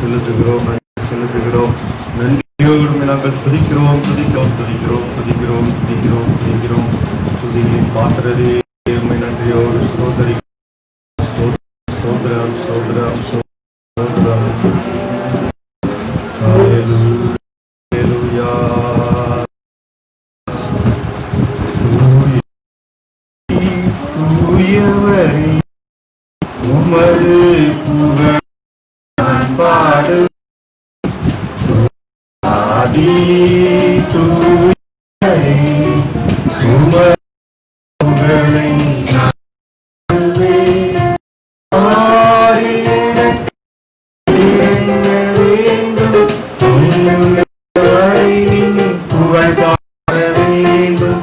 செலுத்துகிறோம், நன்றி செலுத்துகிறோம். நன்றியோடு நாங்கள் துதிக்கிறோம், துதிக்கிறோம், துதிக்கிறோம், துதிக்கிறோம், துதிக்கிறோம், துதிக்கிறோம். துதிகளின் பாத்திரரே உம்மை நன்றியோடு ஸ்தோத்திரிக்கிறோம். ஸ்தோத்திரம், ஸ்தோத்திரம், ஸ்தோத்திரம். ஹல்லேலூயா. தூயவரே உமது புகழ் பாடு ஆதி தூயவரே உமது புகழை புகழ் பாட வேண்டும்.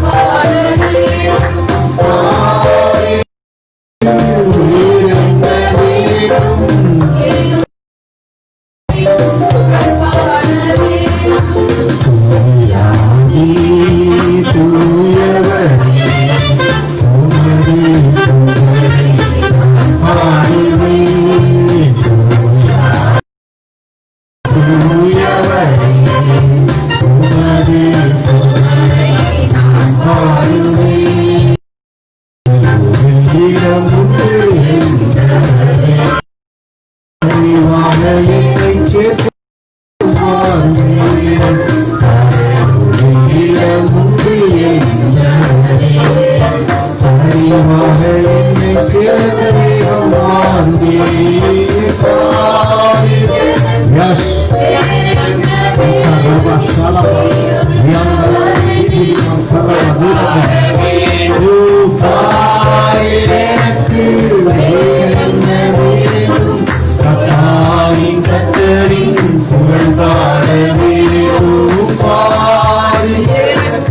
Bye.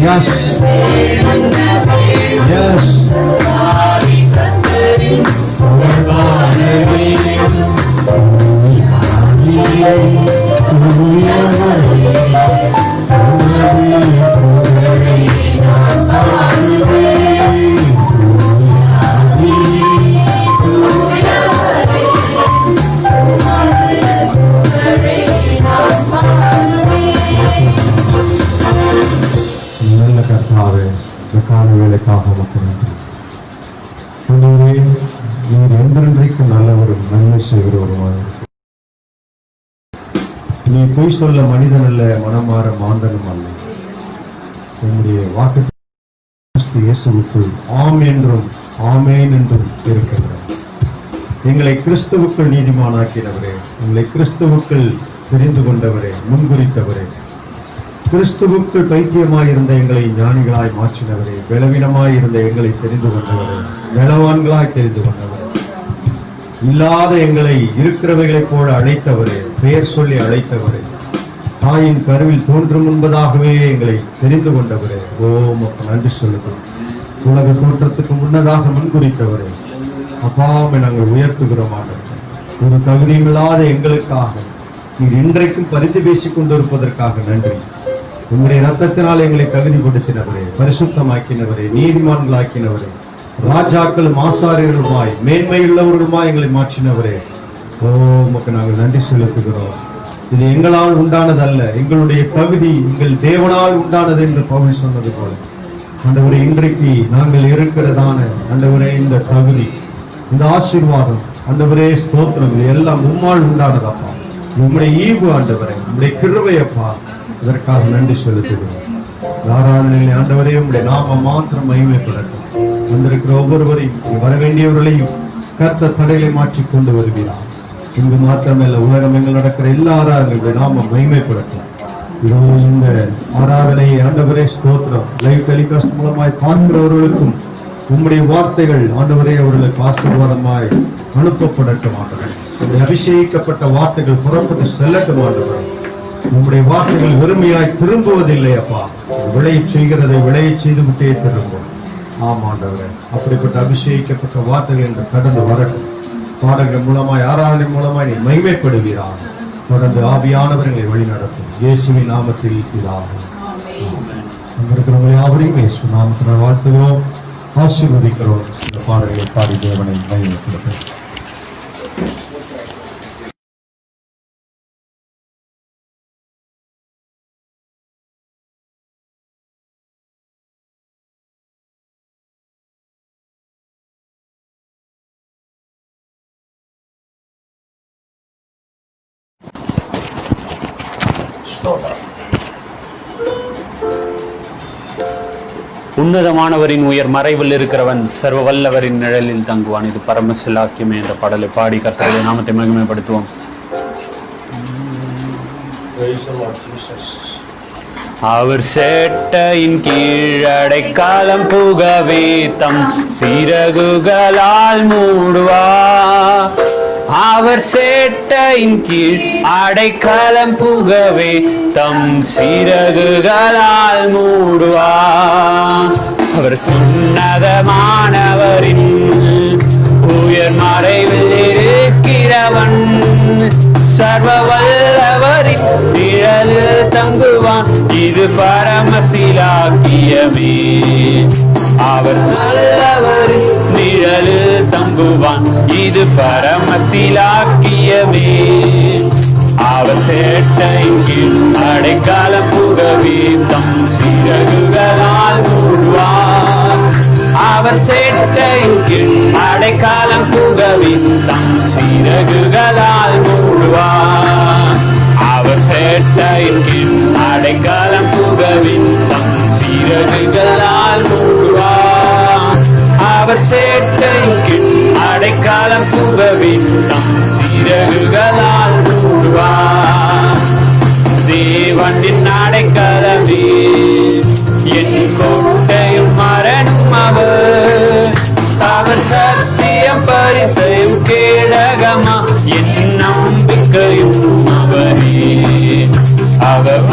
Yes. Yes. நல்ல கர்த்தாவே, இந்த கால வேலைக்காக உமக்கு நன்றி. ஆண்டவரே, நீர் என்றென்றைக்கும் நல்லவரும் நன்மை செய்கிறவருமாய். நீ பொய் சொல்ல மனிதன் அல்ல, மனமாற மாந்தனும் அல்ல. உம்முடைய வாக்கு இயேசுவுக்குள் ஆம் என்றும் ஆமேன் என்றும் இருக்கிறார். எங்களை கிறிஸ்துவுக்குள் நீதிமானாக்கினவரே, எங்களை கிறிஸ்துவுக்குள் தெரிந்து கொண்டவரே, முன்குறித்தவரே, கிறிஸ்துவுக்குள் பைத்தியமாயிருந்த எங்களை ஞானிகளாய் மாற்றினவரே, பலவீனமாயிருந்த எங்களை தெரிந்து கொண்டவரே, பலவான்களாய் தெரிந்து கொண்டவரே, இல்லாத எங்களை இருக்கிறவைகளைப் போல அழைத்தவரே, பெயர் சொல்லி அழைத்தவரே, தாயின் கருவில் தோன்றும் முன்பதாகவே எங்களை தெரிந்து கொண்டவரே, உமக்கு நன்றி சொல்லுகிறோம். உலக தோற்றத்துக்கு முன்னதாக முன்குறித்தவரே, அப்பாவை நாங்கள் உயர்த்துகிறோம். ஆண்டவரே, ஒரு தகுதியில்லாத எங்களுக்காக நீர் இன்றைக்கும் பரிந்து பேசிக் கொண்டிருப்பதற்காக நன்றி. உங்களுடைய ரத்தத்தினால் எங்களை தகுதிப்படுத்தினவரே, பரிசுத்தமாக்கினவரே, நீதிமான்களாக்கினவரே, ராஜாக்களும் ஆசாரியர்களுமாய் மேன்மையுள்ளவர்களுமாய் எங்களை மாற்றினவரே, உமக்கு நாங்கள் நன்றி செலுத்துகிறோம். இது எங்களால் உண்டானதல்ல, எங்களுடைய தகுதி எங்கள் தேவனால் உண்டானது என்று பவுல் சொன்னது போல ஆண்டவரே, இன்றைக்கு நாங்கள் இருக்கிறதான ஆண்டவரே இந்த தகுதி, இந்த ஆசீர்வாதம் ஆண்டவரே ஸ்தோத்திரம், இது எல்லாம் உம்மால் உண்டானதப்பா. உம்முடைய ஈவு ஆண்டவரே, உம்முடைய கிருபையப்பா, இதற்காக நன்றி செலுத்துகிறோம். ஆராதனையில் ஆண்டவரே உம்முடைய நாம மாத்திரம் மகிமைப்படட்டும். வந்திருக்கிற ஒவ்வொருவரையும் வர வேண்டியவர்களையும் கர்த்தர் தடைகளை மாற்றி கொண்டு வருகிறார். இங்கு மாத்திரமல்ல, உலகம் எங்கள் நடக்கிற எல்லா ஆராதனைகளுடைய நாம மகிமைப்படட்டும். இதோ இந்த ஆராதனையை ஆண்டவரே ஸ்தோத்திரம் லைவ் டெலிகாஸ்ட் மூலமாய் பார்க்கிறவர்களுக்கும் உம்முடைய வார்த்தைகள் ஆண்டவரே அவர்களுக்கு ஆசீர்வாதமாய் அனுப்பப்படட்டும். ஆண்டவரே, அபிஷேகிக்கப்பட்ட வார்த்தைகள் புறப்பட்டு செல்லட்டும். ஆண்டவரே, உம்முடைய வார்த்தைகள் வெறுமையாய் திரும்புவதில்லை அப்பா. விளைய செய்கிறதை விளைய செய்து விட்டே திரும்பும். ஆமாண்டவரே, அப்படிப்பட்ட அபிஷேகிக்கப்பட்ட வார்த்தைகள் என்று கடந்து வரட்டும். பாடல்கள் மூலமாய் ஆராதனை மூலமாய் நீ மகிமைப்படுவீராக. தொடர்ந்து ஆவியானவர்களை வழி நடத்தும் இயேசுவின் நாமத்தில் இதாகும். இருக்கிறவங்களை யாவரையும் இயேசு நாமத்தினால் வாழ்த்துகிறோம், ஆசீர்வதிக்கிறோம். இந்த பாடல்களை பாடி தேவனை மகிமைப்படுத்தும். உன்னதமானவரின் உயர் மறைவில் இருக்கிறவன் சர்வ வல்லவரின் நிழலில் தங்குவான். இது பரமசிலாக்கியமே என்ற பாடலை பாடி கர்த்தருடைய நாமத்தை மகிமைப்படுத்துவோம். அவர் சேட்டையின் கீழடைக்காலம் புகவே தம் சிறகுகளால் மூடுவார். அவர் சேட்டையின் கீழ் அடைக்காலம் புகவே தம் சிறகுகளால் மூடுவார். அவர் உன்னதமானவரின் உயர் மறைவில் இருக்கிறவன் சர்வ வல்லவரின் நிழலில் தங்குவான். இது பரமசிலாக்கியமே. அவர் நல்லவரின் நிழலில் தங்குவான். இது பரமசிலாக்கியமே. அவர் சேட்டையின் கீழ் அடைக்காலம் புகவே தம் சிறகுகளால் மூடுவார். அவர் சேட்டையின் கீழ் அடைக்காலம் புகவே தம் சிறகுகளால் மூடுவார். அவர் சேட்டையின் கீழ் அடைக்காலம் புகவே தம் சிறகுகளால் மூடுவார். அவர் சேட்டையின் கீழ் அடைக்காலம் புகவே தம் சிறகுகளால் மூடுவார். தேவனின் அடைக்கலமே என் கோட்டையும் மரணும் அவர். அவர் சத்தியம் பரிசையும் கேடகமா என் நம்பிக்கையும் அவரே. அவர்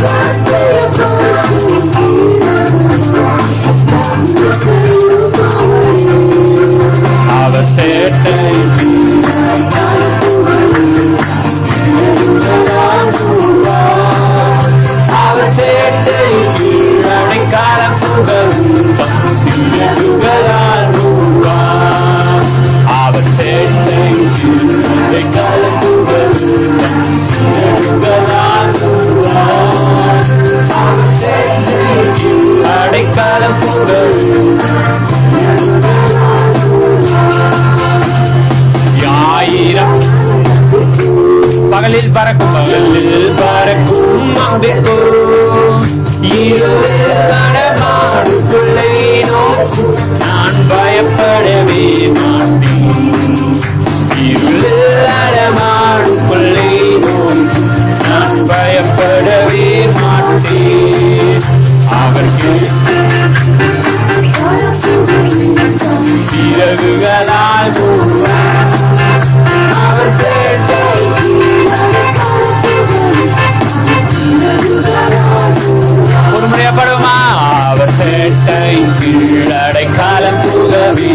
ஆயிரம் பகலில் பறக்கும் அம்பிக்கும் நடமாடுக்குள்ளே நான் பயப்படவே மாட்டேன். நடமாடுக்குள்ளே நான் பயப்படவே மாட்டேன். அவருக்கு சிறகுகளால் அவர் சேட்டை ஒரு முறையப்படுமா? அவர் சேட்டை கீழடை காலம் புகவே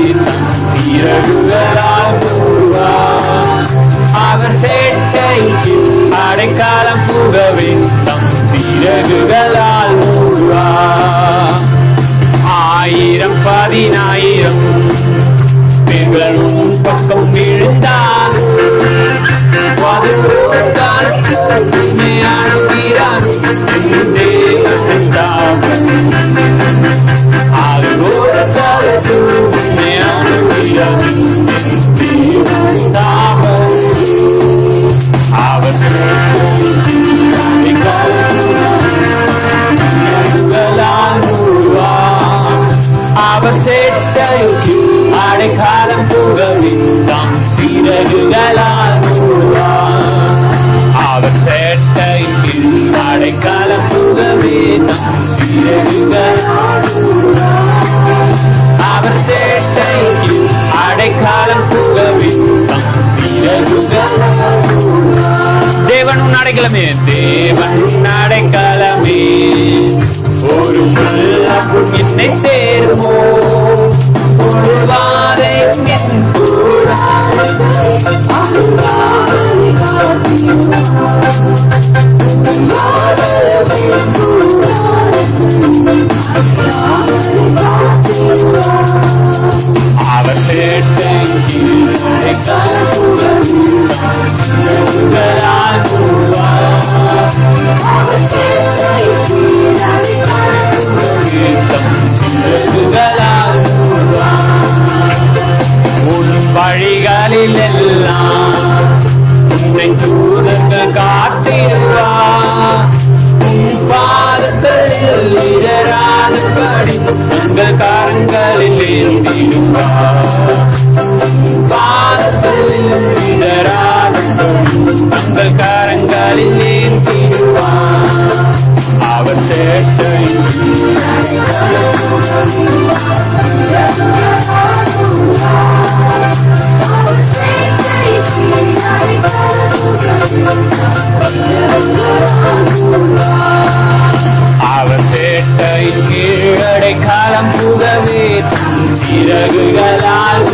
சிறகுகளால் அவர் சேட்டை அடைக்காலம் புகவே தம் சிறகுகளால் ஆயிரம் 10,000 பெண்களும் பக்கம் விழுந்தான் அவர் சேட்டையுக்கு அடைக்காலம் புகவித்தான் சிறகுகளால் அவர் சேட்டைக்கு அடைக்காலம் புகவித்தான் சிறகுகளால் அவர் சேட்டைக்கு அடைக்காலம் புகவித்தான் சிறகுகளால் தேவன் உன் அடைக்கலமே தேவன் உன் அடைக்கலமே ஒரு முள்ளும் என்னை சேர்மோ ஒரு வாதை என் அவர் சேட்டை உன் வழிகளில் எல்லாம் உன்னை தூதர்கள் காத்திடுவார். உன் பாதத்தில் இடராதபடி உங்கள் கரங்களில் ஏந்திடுவார். பாதத்தில் இடராதபடி உங்கள் கரங்களில் ஏந்திடுவார். அவர் சேட்டை அவர் சேட்டையின் கீழடை காலம் புகவே சிறகுகளால்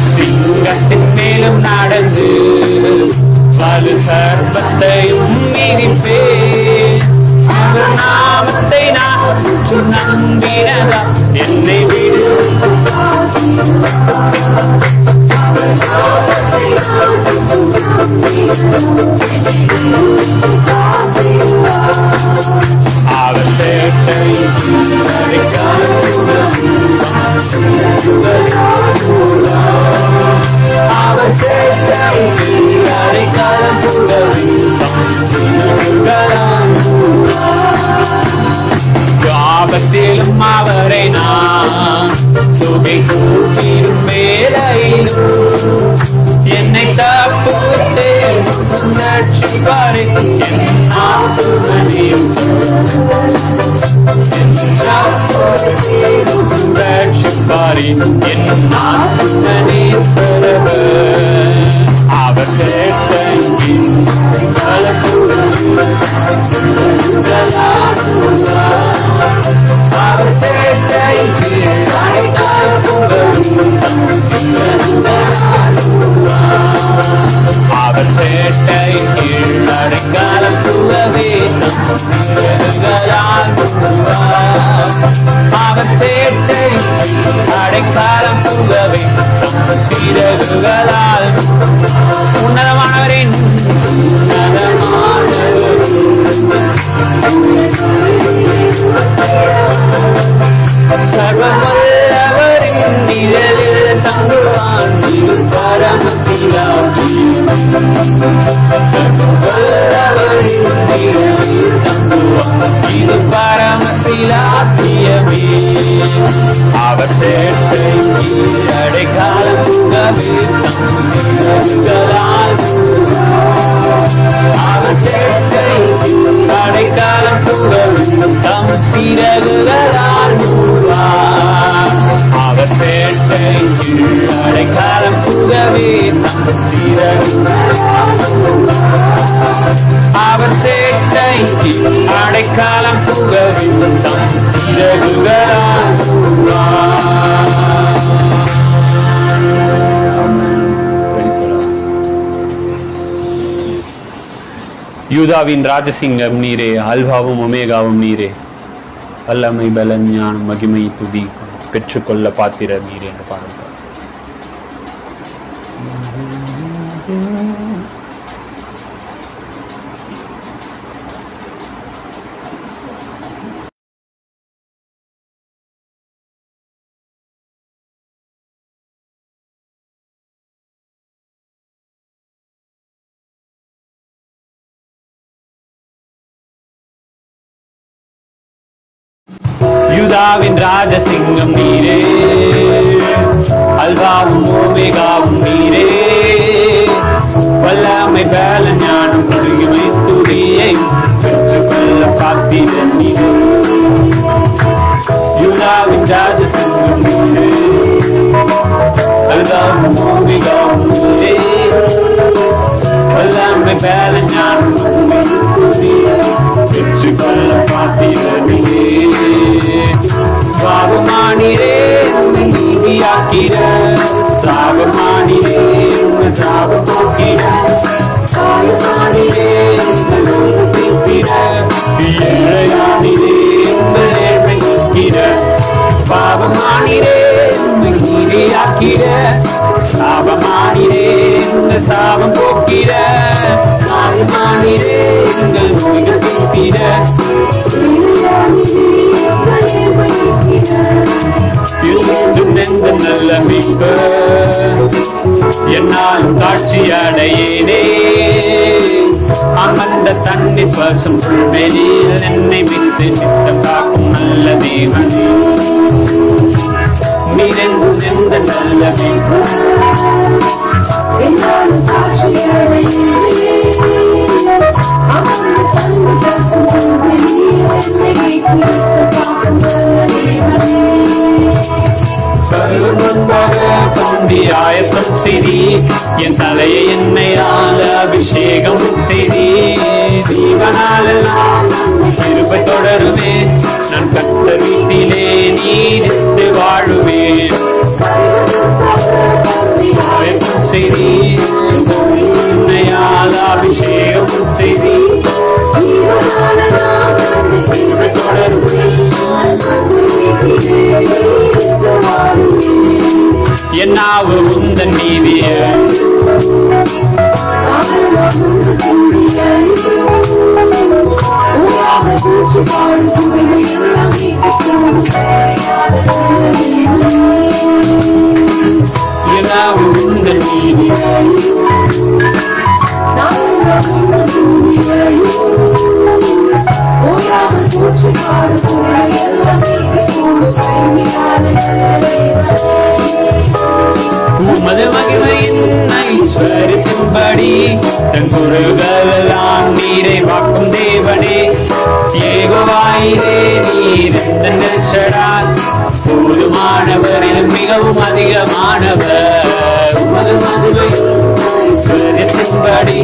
சிங்கத்தின் மேலும் நடந்து வலு சர்பத்தையும் மிதிப்பேன். அவர் நாமத்தை நான் நம்பினதா என்னை விடு அவர் சேட்டை அவர் சேட்டை அடைக்காலம் புகவி ஆபத்திலும் அவரை நான் துகை கூட்டிடும் வேலையிலும் என்னை தப்புவித்தே ரட்சிப்பாரே என் ஆத்துமனையும் ரட்சிப்பாரே என் ஆத்துமனையும் அவர் சேட்டை அவர் சேட்டை அவர் அவர் சேட்டை கீழ் அடைக்காலம் புகவே சிறகுகளால் அவர் சேட்டை அடைக்காலம் புகவே சிறகுகளால் உன்னதமானவரின் சர்வவல்லவரின் நிழலில் தங்குவான் பரமசிலாகி சர்வவல்லவரின் நிழலில் தங்குவான் இது பரமசிலாக்கியமே அவர் சேட்டை அடைக்காலம் புகவே சிறகுகளால் அவர் சேட்டை அடைக்காலம் புகவே தம் சிறகுகளால் அவர் சேட்டை அடைக்காலம் புகவே தம் அவர் சேட்டை அடைக்காலம் புகவே தம் சிறகுகளால் யூதாவின் ராஜசிங்கம் நீரே, அல்பாவும் ஒமேகாவும் நீரே, வல்லமை பலன் ஞானம் மகிமை துதி பெற்றுக்கொள்ள பாத்திர நீரே என்று பாடல். யூதாவின் ராஜசிங்கம் நீரே, அல்பாவும் ஓமேகாவும் நீரே, வல்லமை பல ஞானம் மகிமை துதியை பெற்றுக்கொள்ள பாத்திர நீரே. யூதாவின் ராஜசிங்கம் நீரே, அல்பாவும் ஓமேகாவும் நீரே, வல்லமை பல ஞானம் மகிமை துதியை பெற்றுக்கொள்ள பாத்திர நீரே. சாபமானிரே நீதியாக்கிற, சாபமானிரே சாபம் போக்கிற, சாபமானிரே தீர்த்திர, ஏழையானிரே ஏழ்மை நீக்கிற, பாவமானிரே நீதியாக்கிற, சாபமானிரே சாபம் போக்கிற, சாபமானிரே நோய்கள் தீர்த்திர, நல்ல மீட்பு என்னாலும் காட்சி அடையேனே, அமர்ந்த தண்ணி பசும் புல்வெளியில் என்னை விட்டு நித்தம் காக்கும் நல்ல தேவனே, நிறைந்து நின்ற நல்ல மீட்பு என்னாலும் காட்சி அடையேனே, அமர்ந்த தண்ணி பசும் புல்வெளியில் என்னை விட்டு நித்தம் காக்கும் நல்ல தேவனே. தோண்டி ஆயத்தம் செய்தி என் தலையை எண்ணெயால் அபிஷேகம் செய்தி, ஜீவனாலெல்லாம் கிருபை தொடருமே, நான் கட்ட வீட்டிலே நீடித்து வாழுவேன். ஆயத்தம் செய்தி எண்ணெயால் அபிஷேகம் செய்தி, கிருபை தொடருமே, என்னாவு உந்தன் நீதிய என்னாவு உந்தன் நீதிய உமது மகிமையின் ஐஸ்வரியத்தின்படி தன் குரல்களெல்லாம் நீரை வாக்கும் தேவனே, யெகோவாயிரே நீர் தன் நெல்சடால் போதுமானவரில் மிகவும் அதிகமானவர். உமது மகிமையின் ஐஸ்வரியத்தின்படி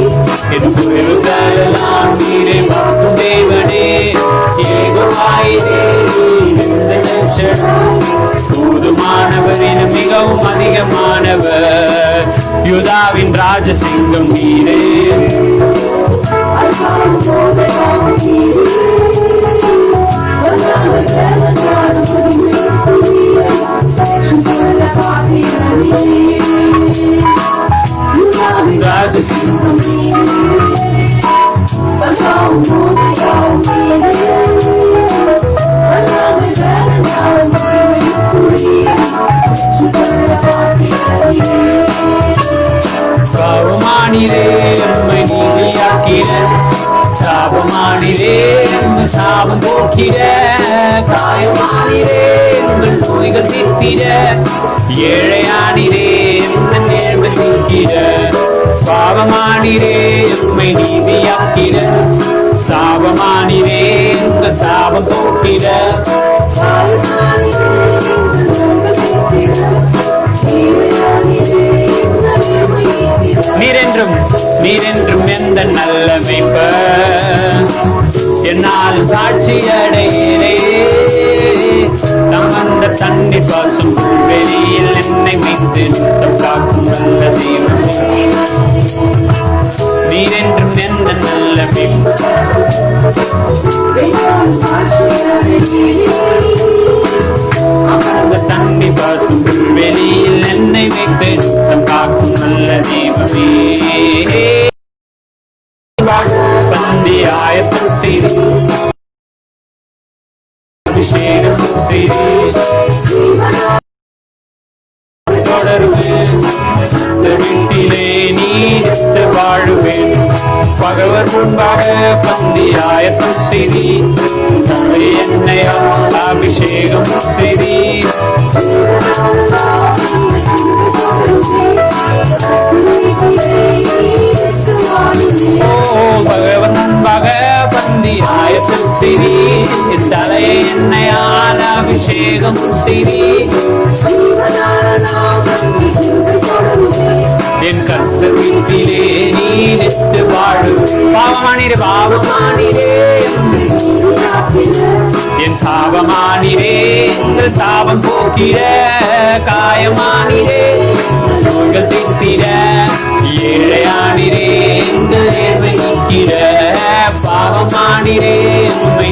என் குரல்களெல்லாம் நீரை வாக்கும் தேவனே, யெகோவாயிரே நீர் தன் நெல்சடால் போதுமானவரில் மிகவும் அதிகமானவர். யூதாவின் யூதாவின் ராஜசிங்கம் நீரே சாபமானிலே உம்மை நீதியாக்கிட சாபமானிலே உம்மை சாபம் போக்கிட காயமானிலே உங்கள் நோய்கள் தீர்த்திட ஏழையானிலே உங்கள் நேர்மை தூக்கிட பாவமானிலே உம்மை நீதியாக்கிட சாபமானிலே உங்கள் சாபம் போக்கிட நீரென்றும் எந்த நல்ல மேய்ப்பர் என்னாலும் சாட்சி அடையிலே நம்மந்த தண்ணி பாசும் வெளியில் என்னை மீட்டு நித்தம் காக்கும் நல்ல தெய்வமே நீரென்றும் எந்த நல்ல மேய்ப்பர் அமர்ந்த தண்ணி பாசும் வெளியில் என்னை வைத்து நித்தம் காக்கும் நல்ல தெய்வமே பந்தி ஆயத்தம் செய்து அபிஷேகம் செய்து தொடருவேன் வீட்டிலே நீடித்து வாழுவேன் பகவர் முன்பாக பந்தி ஆயத்தம் செய்தி என்னையா அபிஷேகம் செய்தி பகவன் முன்பாக பந்தி ஆயத்தம் செய்தி தலையை என்னையால் அபிஷேகம் செய்தி என் கர்த்தர் வீட்டிலே நீடித்து வாழு பாவமானிரே பாவமானிரே என் சாபமானிரே உங்கள் சாபம் போக்கிட காயமானிரே நோய்கள் தீர்த்திட ஏழையானிரே உங்கள் நேர்மை நீக்கிட பாவமானிரே உண்மை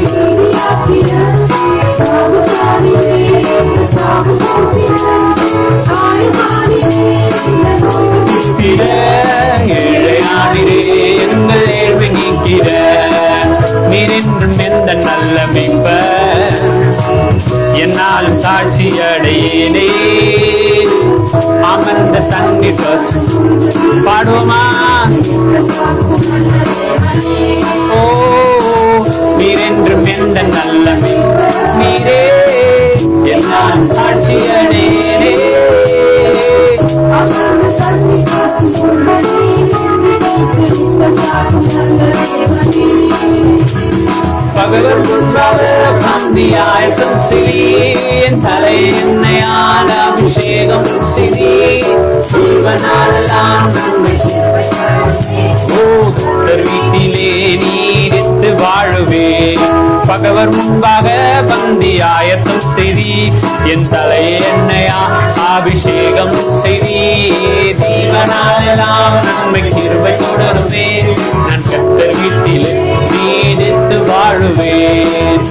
ஏழையானிரே உங்கள் நேர்மை நீக்கிட நீரென்றும் எந்த நல்ல மேய்ப்பர் என்னாலும் சாட்சி அடையேனே அமர்ந்த தண்ணி பாடுவோமா ஓ நீரென்றும் எந்த நல்ல நீரே என்னாலும் சாட்சி அடையேனே பகவர் முன்பாக பந்தி ஆயத்தம் செய்தி என் தலை என்னையால் அபிஷேகம் செய்தி ஜீவனாலெல்லாம் நன்மை வீட்டிலே நீடித்து வாழுவேன் பகவர் முன்பாக பந்தி ஆயத்தம் செய்தி என் தலை என்னையா அபிஷேகம் செய்தி ஜீவனாலெல்லாம் நன்மை கிருபை தொடருமே நான் கர்த்தர் வீட்டிலே நீடித்து வாழுவேன்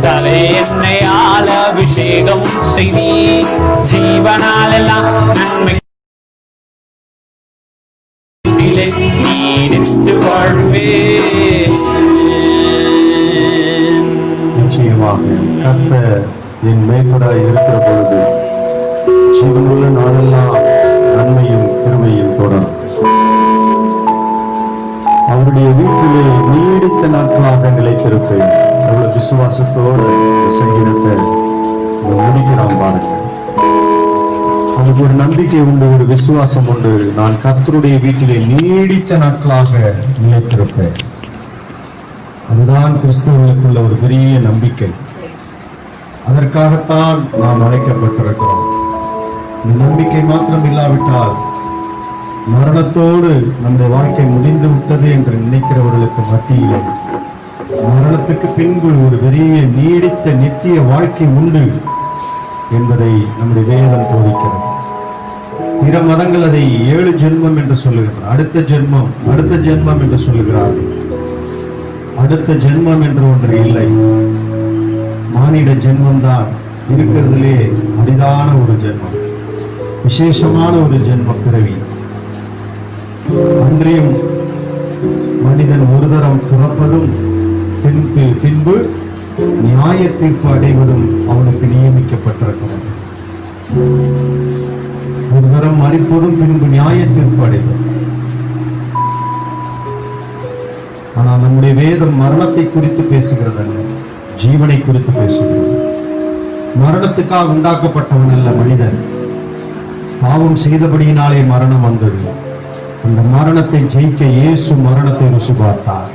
தலை என்னையால் அபிஷேகம் செய்தி ஜீவனாலெல்லாம் நன்மை நீடித்து வாழ்வேன். நிச்சயமாக கர்த்தர் என் மேய்ப்பராய் இருக்கிற பொழுது ஜீவனுள்ள நாளெல்லாம் நன்மையும் கிருபையும் தொடரும். அவருடைய வீட்டிலே நீடித்த நாட்களாக நிலைத்திருப்பேன். அவ்வளவு விசுவாசத்தோடு சங்கீதத்தை முடிக்கிறான் பாருங்க. அவருக்கு ஒரு நம்பிக்கை உண்டு, ஒரு விசுவாசம் உண்டு. நான் கர்த்தருடைய வீட்டிலே நீடித்த நாட்களாக நிலைத்திருப்பேன். அதுதான் கிறிஸ்தவர்களுக்குள்ள ஒரு பெரிய நம்பிக்கை. அதற்காகத்தான் நாம் அழைக்கப்பட்டிருக்கிறோம். இந்த நம்பிக்கை மாத்திரம் இல்லாவிட்டால் மரணத்தோடு நம்முடைய வாழ்க்கை முடிந்து விட்டது என்று நினைக்கிறவர்களுக்கு மத்தியிலே மரணத்துக்கு பின்பு ஒரு பெரிய நீடித்த நித்திய வாழ்க்கை உண்டு என்பதை நம்முடைய வேதம் போதிக்கிறது. பிற மதங்கள் அதை 7 ஜென்மம் என்று சொல்லுகிறார். அடுத்த ஜென்மம் என்று சொல்லுகிறார்கள். அடுத்த ஜென்மம் என்று ஒன்று இல்லை. மானிட ஜென்மம் தான் இருக்கிறதுலே அரிதான ஒரு ஜென்மம், விசேஷமான ஒரு ஜென்ம பிறவி. அன்றியும் மனிதன் ஒரு தரம் பிறப்பதும் பின்பு நியாய தீர்ப்பு அடைவதும் அவனுக்கு நியமிக்கப்பட்டிருக்கிறது. ஒரு தரம் மறிப்பதும் பின்பு நியாய தீர்ப்பு அடைவதும். ஆனால் நம்முடைய வேதம் மரணத்தை குறித்து பேசுகிறதல்ல, ஜீவனை குறித்து பேசுகிறது. மரணத்துக்காக உண்டாக்கப்பட்டவன் அல்ல மனிதன். பாவம் செய்தபடியினாலே மரணம் வந்தது. அந்த மரணத்தை ஜெயிக்க இயேசு மரணத்தை ருசி பார்த்தார்.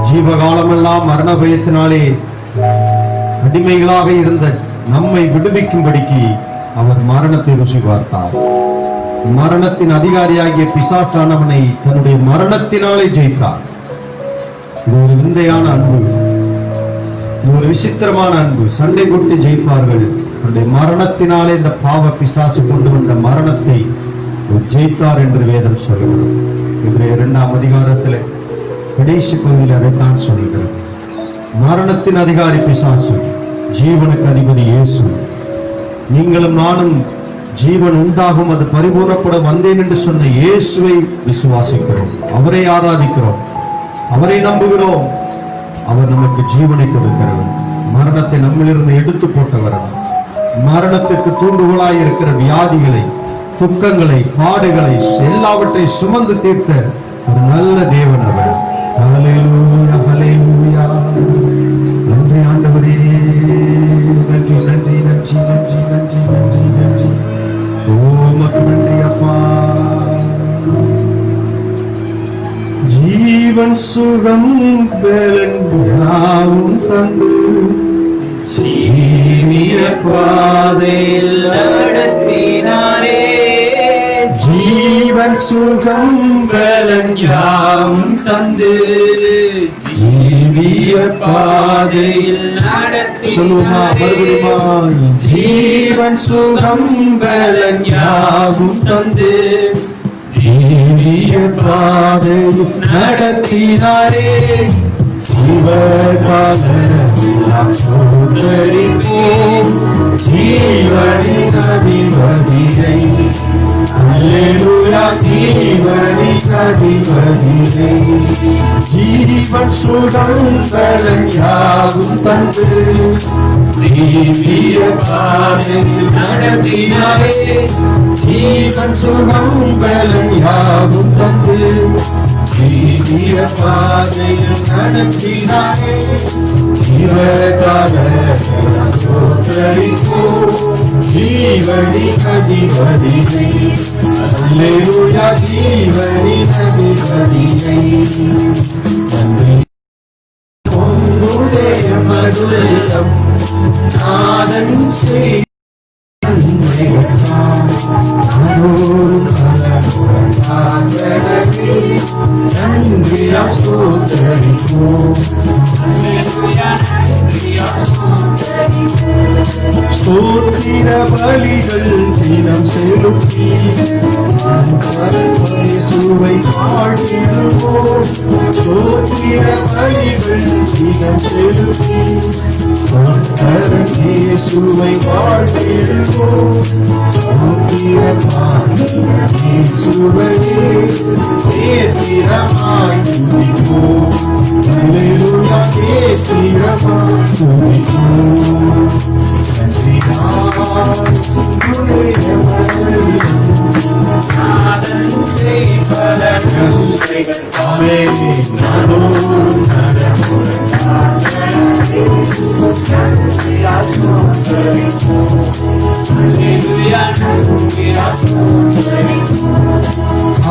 ஜீவகாலமெல்லாம் மரண பயத்தினாலே அடிமைகளாக இருந்த நம்மை விடுவிக்கும்படிக்கு அவர் மரணத்தை ருசி பார்த்தார். மரணத்தின் அதிகாரியாகிய பிசாசானவனை தன்னுடைய மரணத்தினாலே ஜெயித்தார். இது ஒரு விந்தையான அன்பு, இது ஒரு விசித்திரமான அன்பு. சண்டை போட்டு ஜெயிப்பார்கள். அவருடைய மரணத்தினாலே இந்த பாவ பிசாசு கொண்டு வந்த மரணத்தை ஜெயித்தார் என்று வேதம் சொல்கிறது. இவருடைய 2ஆம் அதிகாரத்தில் கடைசி பகுதியில் அதைத்தான் சொல்கிறது. மரணத்தின் அதிகாரி பிசாசு, ஜீவனுக்கு அதிபதி இயேசு. நீங்களும் நானும் ஜீவன் உண்டாகும், அது பரிபூர்ணப்பட வந்தேன் என்று சொன்ன இயேசுவை விசுவாசிக்கிறோம், அவரை ஆராதிக்கிறோம், அவரை நம்புகிறோம். அவர் நமக்கு ஜீவனை கொடுக்கிறவர், மரணத்தை நம்மிலிருந்து எடுத்து போட்டவர். மரணத்துக்கு தூண்டுகோலாய் இருக்கிற வியாதிகளை, துக்கங்களை, பாடுகளை எல்லாவற்றையும் சுமந்து தீர்த்த ஒரு நல்ல தேவன் அவர். ஹல்லேலூயா, ஹல்லேலூயா. நன்றி ஆண்டவரே, நன்றி நன்றி நன்றி நன்றி நன்றி நன்றி நன்றி. உமக்கு நன்றி அப்பா. ஜீவன் சுகம் பலன் யாவும் தந்து ஜீவிய பாதையில் நடத்தினாரே. ஜீவன் சுகம் பலன் யாவும் தந்து ஜீவிய பாதையில் நடத்தி. சொல்லுமா மறுபடியுமா? ஜீவன் சுகம் பலன் யாவும் தந்து ஜீவிய பாதையில் நடத்தினாரே. ஜீவனின் அதிபதியை, அல்லேலூயா, ஜீவனின் அதிபதியை. ஜீவன் சுகம் பலன் யாவும் தந்து ஜீவிய பாதையில் நடத்தினாரே. ஜீவன் சுகம் பலன் யாவும் தந்து ஜீவிய பாதையில் நடத்தினாரே. ஜீவனின் அதிபதியை, அல்லேலூயா, ஜீவனின் அதிபதியை. உன்னுடைய மதுரம் நாதன் செய் நன்றியாம் ஸ்தோத்தரிப்போம். ஸ்தோத்திர பலிகள் தினம் செலுத்தி இயேசுவை வாழ்த்திடுவோம். ஸ்தோத்திர பலிகள் தினம் செலுத்தி இயேசுவை வாழ்த்திடுவோம். ஸ்தோத்திர இயேசுவையே நேத்திரமாய் துதிப்போம். அல்லேலூயா, நேத்திரமாய் துதிப்போம். நன்றி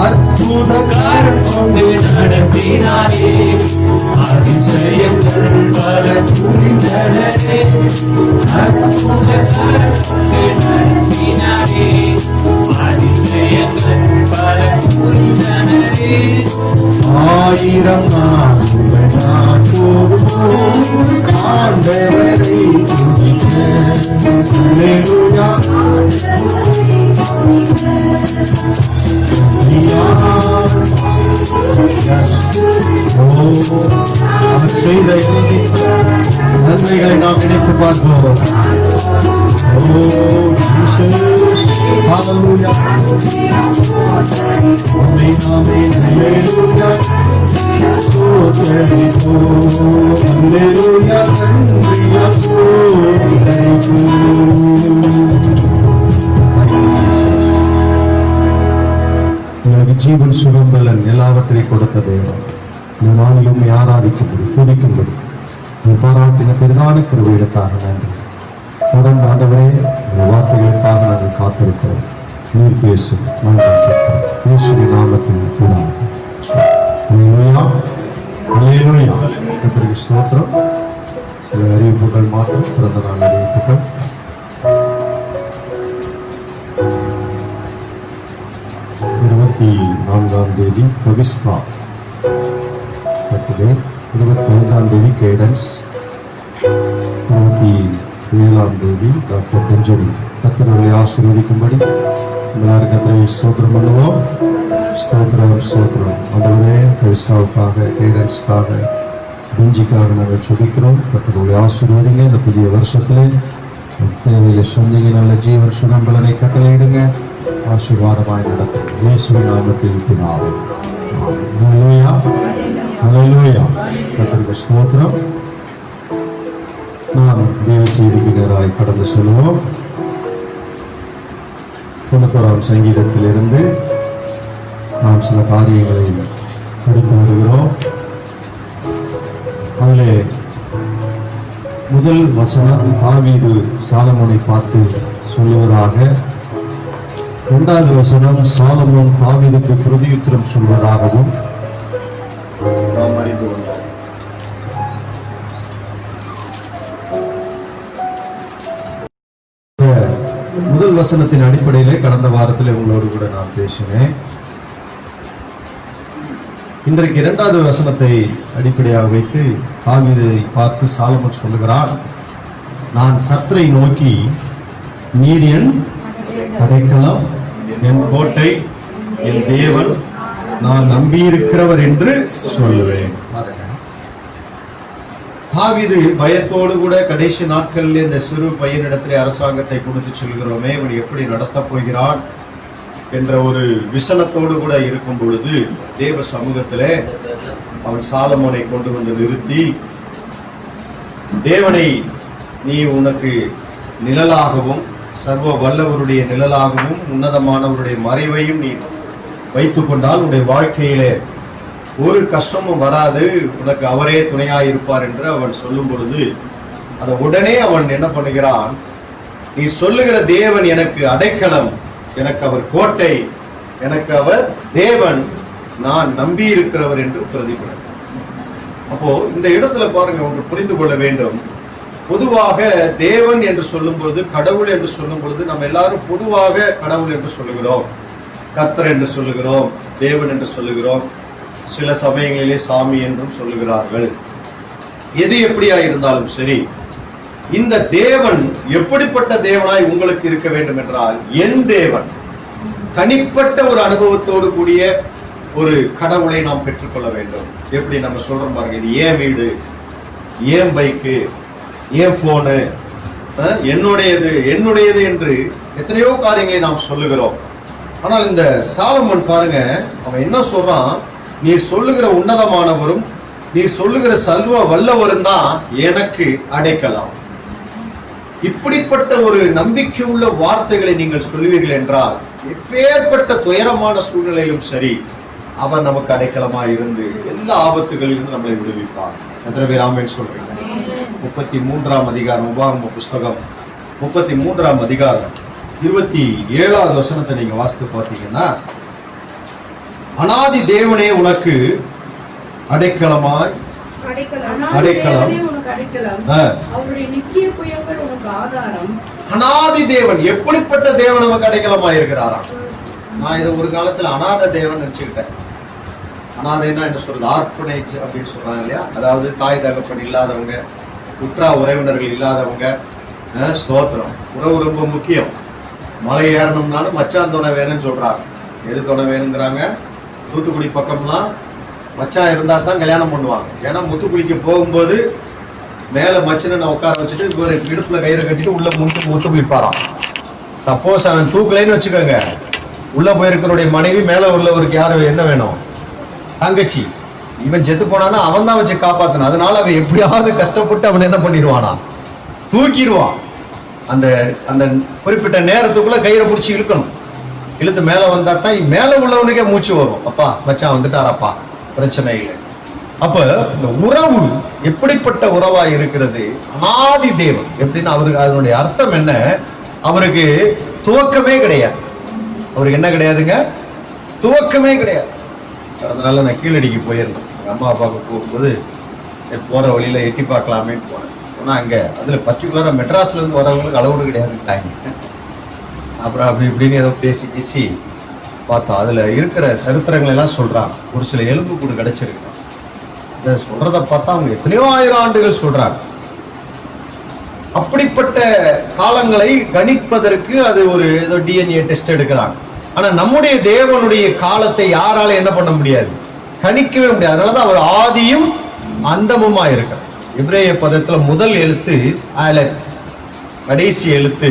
அற்புதக்காரன் கொண்டு நடத்தினாரே. அதிசயங்கள் பல புரிந்தனரே. அற்புதக்காரன் கொண்டு நடத்தினாரே. அதிசயங்கள் பல புரிந்தனரே. ஆயிரம் நாட்கள் நான் போதும் ஆண்டவரை துதிப்போம். Hallelujah. அவர் செய்த நன்மைகளை நாம் நினைத்து பார்ப்போம். Hallelujah. Amen, amen, hallelujah. Hallelujah, hallelujah, உங்களுக்கு ஜீவன் சுகம்பலன் எல்லாவற்றையும் கொடுத்த தேவன் இந்த நாளிலும் ஆராதிக்கும்படி துதிக்கும்படி நீ பாராட்டின பெரிதான கிருபைகளுக்காக நன்றி. தொடர்ந்து ஆண்டவரே இந்த வார்த்தைகளுக்காக நாங்கள் காத்திருக்கிறோம். நீர் பேசும் நாங்கள் கேட்கிறோம். இயேசுவின் நாமத்தில் கூடாது. அல்லேலூயா, அல்லேலூயா. கர்த்தருக்கு ஸ்தோத்திரம். சில அறிவிப்புகள் மாத்திரம், பிறந்த நாள் அறிவிப்புகள். தேதி பவிஸ்கா, 25ஆம் தேதி கேடன்ஸ், 27ஆம் தேதி டாக்டர் பெஞ்சமின். கர்த்தரை ஆசீர்வதிக்கும்படி எல்லாரும் கர்த்தரை ஸ்தோத்திரம் பண்ணுவோம். ஸ்தோத்திரம், ஸ்தோத்திரம். ஆண்டவரே, பவிஸ்காவுக்காக, கேடன்ஸ்க்காக, பெஞ்சிக்காக நாங்கள் சுபிக்கிறோம். கர்த்தரை ஆசீர்வதிங்க. இந்த புதிய வருஷத்திலே தேவையில்லை சொந்தீங்க. நல்ல ஜீவன் சுகம்பலனை கட்டளையிடுங்க. ஆசீர்வாதமாய் நடத்தும் இயேசுவின் நாமத்தில் பிதாவே. ஹல்லேலூயா, ஹல்லேலூயா. கர்த்தருக்கு ஸ்தோத்திரம். நாம் தேவ செய்திக்கு நேராய் கடந்து செல்வோம். 91ஆம் சங்கீதத்திலிருந்து நாம் சில காரியங்களை படித்து வருகிறோம். அதிலே முதல் வசனம் தாவீது சாலமோனை பார்த்து சொல்லுவதாக, 2வது வசனம் சாலமோன் தாவீதுக்கு பிரதியுத்தரம் சொல்வதாகவும் நாம் அறிந்து கொண்டோம். முதல் வசனத்தின் அடிப்படையிலே கடந்த வாரத்தில் உங்களோடு கூட நான் பேசினேன். இன்றைக்கு 2வது வசனத்தை அடிப்படையாக வைத்து தாவீதை பார்த்து சாலமோன் சொல்லுகிறான், நான் கர்த்தரை நோக்கி, நீர் என் அடைக்கலம், என் கோட்டை, என் தேவன், நான் நம்பியிருக்கிறவர் என்று சொல்லுவேன். தாவீது பயத்தோடு கூட கடைசி நாட்களில் இந்த சிறு பையனிடத்திலே அரசாங்கத்தை கொடுத்து சொல்கிறோமே, இவன் எப்படி நடத்தப் போகிறான் என்ற ஒரு விசனத்தோடு கூட இருக்கும் பொழுது தேவ சமூகத்திலே அவன் சாலமோனை கொண்டு வந்து நிறுத்தி, தேவனை நீ உனக்கு நிழலாகவும் சர்வ வல்லவருடைய நிழலாகவும் உன்னதமானவருடைய மறைவையும் நீ வைத்துக் கொண்டால் உன்னுடைய வாழ்க்கையிலே ஒரு கஷ்டமும் வராது, உனக்கு அவரே துணையாயிருப்பார் என்று அவன் சொல்லும் பொழுது அதை உடனே அவன் என்ன பண்ணுகிறான், நீ சொல்லுகிற தேவன் எனக்கு அடைக்கலம், எனக்கு அவர் கோட்டை, எனக்கு அவர் தேவன், நான் நம்பி இருக்கிறவர் என்று பிரதிபலிக்கிறார். அப்போ இந்த இடத்துல பாருங்க, ஒன்று புரிந்து கொள்ள வேண்டும். பொதுவாக தேவன் என்று சொல்லும் பொழுது, கடவுள் என்று சொல்லும் பொழுது நம்ம எல்லாரும் பொதுவாக கடவுள் என்று சொல்லுகிறோம், கர்த்தர் என்று சொல்லுகிறோம், தேவன் என்று சொல்லுகிறோம், சில சமயங்களிலே சாமி என்றும் சொல்லுகிறார்கள். எது எப்படியா இருந்தாலும் சரி, இந்த தேவன் எப்படிப்பட்ட தேவனாய் உங்களுக்கு இருக்க வேண்டும் என்றால், என் தேவன், தனிப்பட்ட ஒரு அனுபவத்தோடு கூடிய ஒரு கடவுளை நாம் பெற்றுக்கொள்ள வேண்டும். எப்படி நம்ம சொல்றோம் பாருங்க, இது ஏன் வீடு, ஏன் பைக்கு, ஏன் போனு, என்னுடையது என்னுடையது என்று எத்தனையோ காரியங்களை நாம் சொல்லுகிறோம். ஆனால் இந்த சாலமோன் பாருங்க, அவன் என்ன சொல்றான், நீர் சொல்லுகிற உன்னதமானவரும் நீர் சொல்லுகிற சர்வ வல்லவரும் தான் எனக்கு அடைக்கலாம். இப்படிப்பட்ட ஒரு நம்பிக்கையுள்ள வார்த்தைகளை நீங்கள் சொல்லுவீர்கள் என்றால், எப்பேற்பட்ட துயரமான சூழ்நிலையிலும் சரி, அவர் நமக்கு அடைக்கலமாக இருந்து எல்லா ஆபத்துகளிலும் நம்மளை விடுவிப்பார். எத்தனை பேர் ஆமென் சொல்றீங்க? 33ஆம் அதிகாரம், உபாகம புஸ்தகம் 33ஆம் அதிகாரம் 27வது வசனத்தை நீங்க வாசித்து பார்த்தீங்கன்னா, அனாதி தேவனே உனக்கு அடைக்கலமாய், அடைக்கலம், அனாதி தேவன். எப்படிப்பட்ட தேவன் நமக்கு அடைக்கலமாய் இருக்கிறாராம்? நான் இதை ஒரு காலத்துல அநாத தேவன் நினைச்சுக்கிட்டேன். அனாதைன்னா என்ன சொல்றது, ஆர்பனேஜ் அப்படின்னு சொல்றாங்க இல்லையா, அதாவது தாய் தகப்பன் இல்லாதவங்க, உற்றா உறவினர்கள் இல்லாதவங்க, ஸ்தோத்திரம். உறவு ரொம்ப முக்கியம். மலை ஏறணும்னாலும் மச்சான் துணை வேணும்னு சொல்றாங்க. எது துணை வேணுங்கிறாங்க? தூத்துக்குடி பக்கம்லாம் மச்சான் இருந்தா தான் கல்யாணம் பண்ணுவாங்க. ஏன்னா முத்துக்குளிக்க போகும்போது மேலே மச்சனை உட்கார வச்சுட்டு இவர் இடுப்புல கயிறை கட்டிட்டு உள்ள முத்து குளிப்பாராம். சப்போஸ் அவன் தூக்கலைன்னு வச்சுக்கோங்க, உள்ள போயிருக்கிறவருடைய மனைவி மேலே உள்ளவருக்கு யாரு என்ன வேணும்? தங்கச்சி. இவன் செத்து போனான்னா அவன் தான் வச்சு காப்பாற்றணும். அதனால அவன் எப்படியாவது கஷ்டப்பட்டு அவன் என்ன பண்ணிடுவானா? தூக்கிடுவான். அந்த அந்த குறிப்பிட்ட நேரத்துக்குள்ள கயிறை பிடிச்சி இழுக்கணும். இழுத்து மேலே வந்தா தான் மேலே உள்ளவனுக்கே மூச்சு வரும். அப்பா மச்சான் வந்துட்டாரப்பா, பிரச்சனை இல்லை. அப்ப இந்த உறவு எப்படிப்பட்ட உறவா இருக்கிறது? அனாதி தேவன். எப்படின்னா அவருக்கு அதனுடைய அர்த்தம் என்ன? அவருக்கு துவக்கமே கிடையாது. அவருக்கு என்ன கிடையாதுங்க? துவக்கமே கிடையாது. அதனால நான் கீழடிக்கு போயிருந்தேன். எங்கள் அம்மா அப்பாவுக்கு போகும்போது சரி போகிற வழியில் எட்டி பார்க்கலாமேன்னு போனேன். ஆனால் அங்கே அதில் பர்டிகுலராக மெட்ராஸ்லேருந்து வரவங்களுக்கு அளவுடு கிடையாதுட்டாங்க. அப்புறம் அப்படி இப்படின்னு ஏதோ பேசி பார்த்தோம். அதில் இருக்கிற சரித்திரங்கள் எல்லாம் சொல்கிறாங்க. ஒரு சில எலும்பு கூடு கிடச்சிருக்கு. இதை சொல்கிறத பார்த்தா அவங்க எத்தனையோ ஆயிரம் ஆண்டுகள் சொல்கிறாங்க. அப்படிப்பட்ட காலங்களை கணிப்பதற்கு அது ஒரு ஏதோ டிஎன்ஏ டெஸ்ட் எடுக்கிறாங்க. ஆனால் நம்முடைய தேவனுடைய காலத்தை யாரால என்ன பண்ண முடியாது? கணிக்கவே முடியாது. அதனாலதான் அவர் ஆதியும் அந்தமுமா இருக்கிறார். எபிரேய பதத்துல முதல் எழுத்து ஆலெப், கடைசி எழுத்து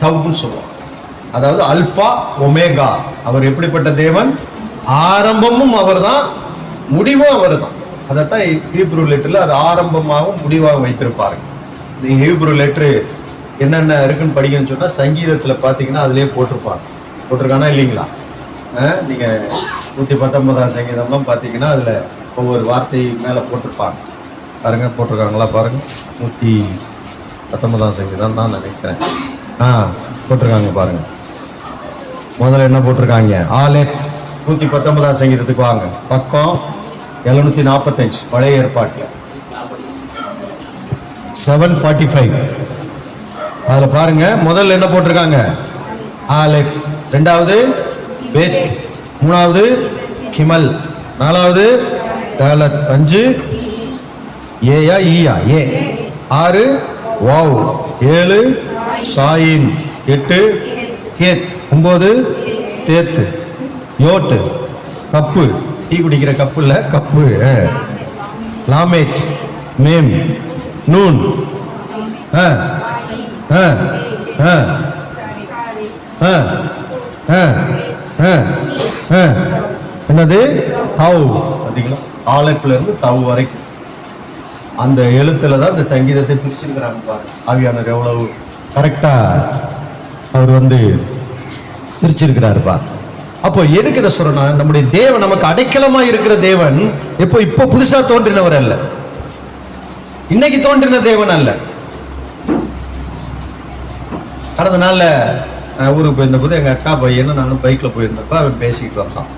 தவ்வுன்னு சொல்லுவாங்க. அதாவது அல்பா ஒமேகா. அவர் எப்படிப்பட்ட தேவன்? ஆரம்பமும் அவர் தான், முடிவும் அவர் தான். அதைத்தான் ஹீப்ரு லெட்டர்ல அது ஆரம்பமாகவும் முடிவாக வைத்திருப்பாருங்க. நீங்க ஹீப்ரு லெட்டரு என்னென்ன இருக்குன்னு படிக்கணும்னு சொன்னா சங்கீதத்துல பாத்தீங்கன்னா அதுலயே போட்டிருக்கானா இல்லைங்களா? நீங்க 119ஆம் சங்கீதம்லாம் பாத்தீங்கன்னா அதுல ஒவ்வொரு வார்த்தை மேல போட்டிருப்பாங்க பாருங்க. போட்டிருக்காங்களா பாருங்க. 119ஆம் சங்கீதம் தான் நினைக்கிறேன். போட்டிருக்காங்க பாருங்க. முதல்ல என்ன போட்டிருக்காங்க? ஆலே 119ஆம் சங்கீதத்துக்கு வாங்க. பக்கம் 745 பழைய ஏற்பாட்டுல 745. அதுல பாருங்க முதல்ல என்ன போட்டிருக்காங்க? ஆலெப், ரெண்டாவது பெத், மூணாவது கிமல், நாலாவது தலத், 5 ஏயா ஈயா ஏ, 6 வாவ், 7 சாயின், 8 கேத், 9 தேத்து, யோட்டு கப்பு, டீ குடிக்கிற கப்பு இல்ல கப்பு, லாமேட், மேம், நூன், என்னது? தவ். பார்த்தீங்களா? ஆலப்பில இருந்து தவ் வரைக்கும் அந்த எழுத்துல தான் இந்த சங்கீதத்தை பிரிச்சிருக்கிறாங்க பாருங்க. ஆவியானவர் எவ்வளவு கரெக்டா அவர் பிரிச்சிருக்கிறாருப்பா. அப்போ எதுக்கு இதை சொல்றேன்னா, நம்முடைய தேவன் நமக்கு அடைக்கலமா இருக்கிற தேவன் இப்போ புதுசா தோன்றினவர் அல்ல, இன்னைக்கு தோன்றின தேவன் அல்ல. கடந்த நாள்ல ஊருக்கு போயிருந்தபோது எங்க அக்கா பையனும் நானும் பைக்ல போயிருந்தப்ப அவன் பேசிக்கிட்டு வந்தான்.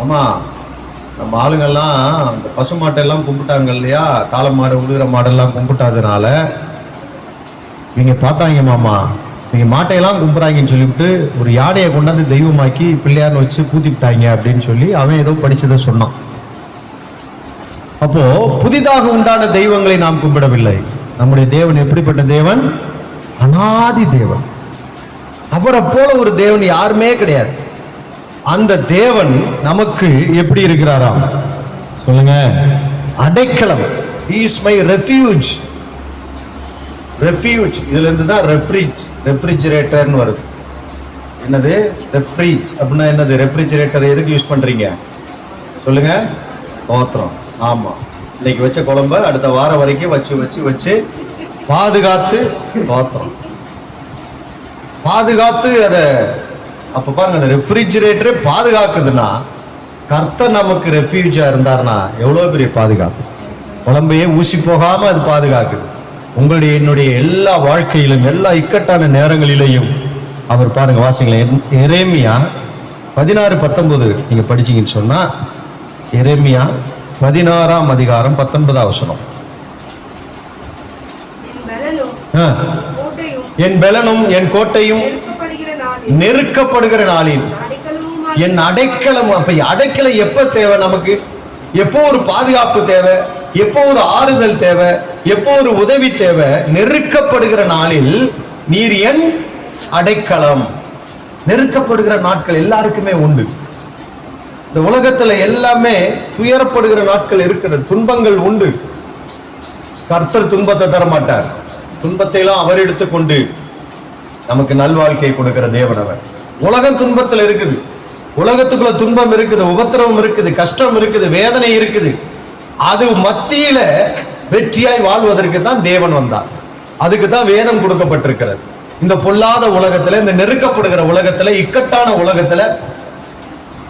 ஆமா, நம்ம ஆளுங்கெல்லாம் இந்த பசு மாட்டெல்லாம் கும்பிட்டாங்க இல்லையா, காளை மாடு உழுகிற மாடெல்லாம் கும்பிட்டாதனால நீங்க பார்த்தாங்க மாமா, நீங்க மாட்டையெல்லாம் கும்பிட்றாங்கன்னு சொல்லிவிட்டு ஒரு யாடையை கொண்டாந்து தெய்வமாக்கி பிள்ளையார்னு வச்சு பூத்தி விட்டாங்க அப்படின்னு சொல்லி அவன் ஏதோ படிச்சதை சொன்னான். அப்போ புதிதாக உண்டான தெய்வங்களை நாம் கும்பிடவில்லை. நம்முடைய தேவன் எப்படிப்பட்ட தேவன்? அனாதி தேவன். அவரை போல ஒரு தேவன் யாருமே கிடையாது. அந்த தேவன் நமக்கு எப்படி இருக்கிறாராம் சொல்லுங்க? அடைக்கலம். He is my refuge. Refuge. இதுல இருந்து தான் ரெஃப்ரிஜரேட்டர்னு வருது. என்னது ரெஃப்ரிஜ் அப்படின்னா என்னது? ரெஃப்ரிஜரேட்டர் எதுக்கு யூஸ் பண்றீங்க சொல்லுங்க? தோத்திரம். ஆமா, இன்னைக்கு வச்ச குழம்ப அடுத்த வாரம் வரைக்கும் வச்சு பாதுகாத்து தோத்திரம் பாதுகாத்து அதை அப்ப பாருங்க, அந்த ரெஃப்ரிஜரேட்டரே பாதுகாக்குதுன்னா கர்த்தர் நமக்கு ரெஃப்யூஜா இருந்தார்னா எவ்வளவு பெரிய பாதுகாப்பு. குழம்பையே ஊசி போகாம அது பாதுகாக்குது. உங்களுடைய என்னுடைய எல்லா வாழ்க்கையிலும் எல்லா இக்கட்டான நேரங்களிலேயும் அவர் பாருங்க. வாசிங்களேன், எரேமியா 16:19 நீங்க படிச்சீங்கன்னு சொன்னா, எரேமியா 16ஆம் அதிகாரம் 19ஆம் வசனம். என் பெலனும் என் கோட்டையும் நெருக்கப்படுகிற நாளில் என் அடைக்கலம். அப்ப அடைக்கலம் எப்ப தேவை நமக்கு? எப்போ ஒரு பாதுகாப்பு தேவை? எப்போ ஒரு ஆறுதல் தேவை, எப்போ ஒரு உதவி தேவை, நெருக்கப்படுகிற நாளில் நீர் என் அடைக்கலம். நெருக்கப்படுகிற நாட்கள் எல்லாருக்குமே உண்டு. இந்த உலகத்துல எல்லாமே துயரப்படுகிற நாட்கள் இருக்கிறது, துன்பங்கள் உண்டு. கர்த்தர் துன்பத்தை தர மாட்டார். துன்பத்தை எல்லாம் அவர் எடுத்துக்கொண்டு நமக்கு நல்வாழ்க்கை கொடுக்கிற தேவன் அவர். உலகம் துன்பத்துல இருக்குது, உலகத்துக்குள்ள துன்பம் இருக்குது, உபத்திரவம் இருக்குது, கஷ்டம் இருக்குது, வேதனை இருக்குது. அது மத்தியில வெற்றியாய் வாழ்வதற்கு தான் தேவன் வந்தார். அதுக்கு தான் வேதம் கொடுக்கப்பட்டிருக்கிறது. இந்த பொல்லாத உலகத்துல, இந்த நெருக்கப்படுகிற உலகத்துல, இக்கட்டான உலகத்துல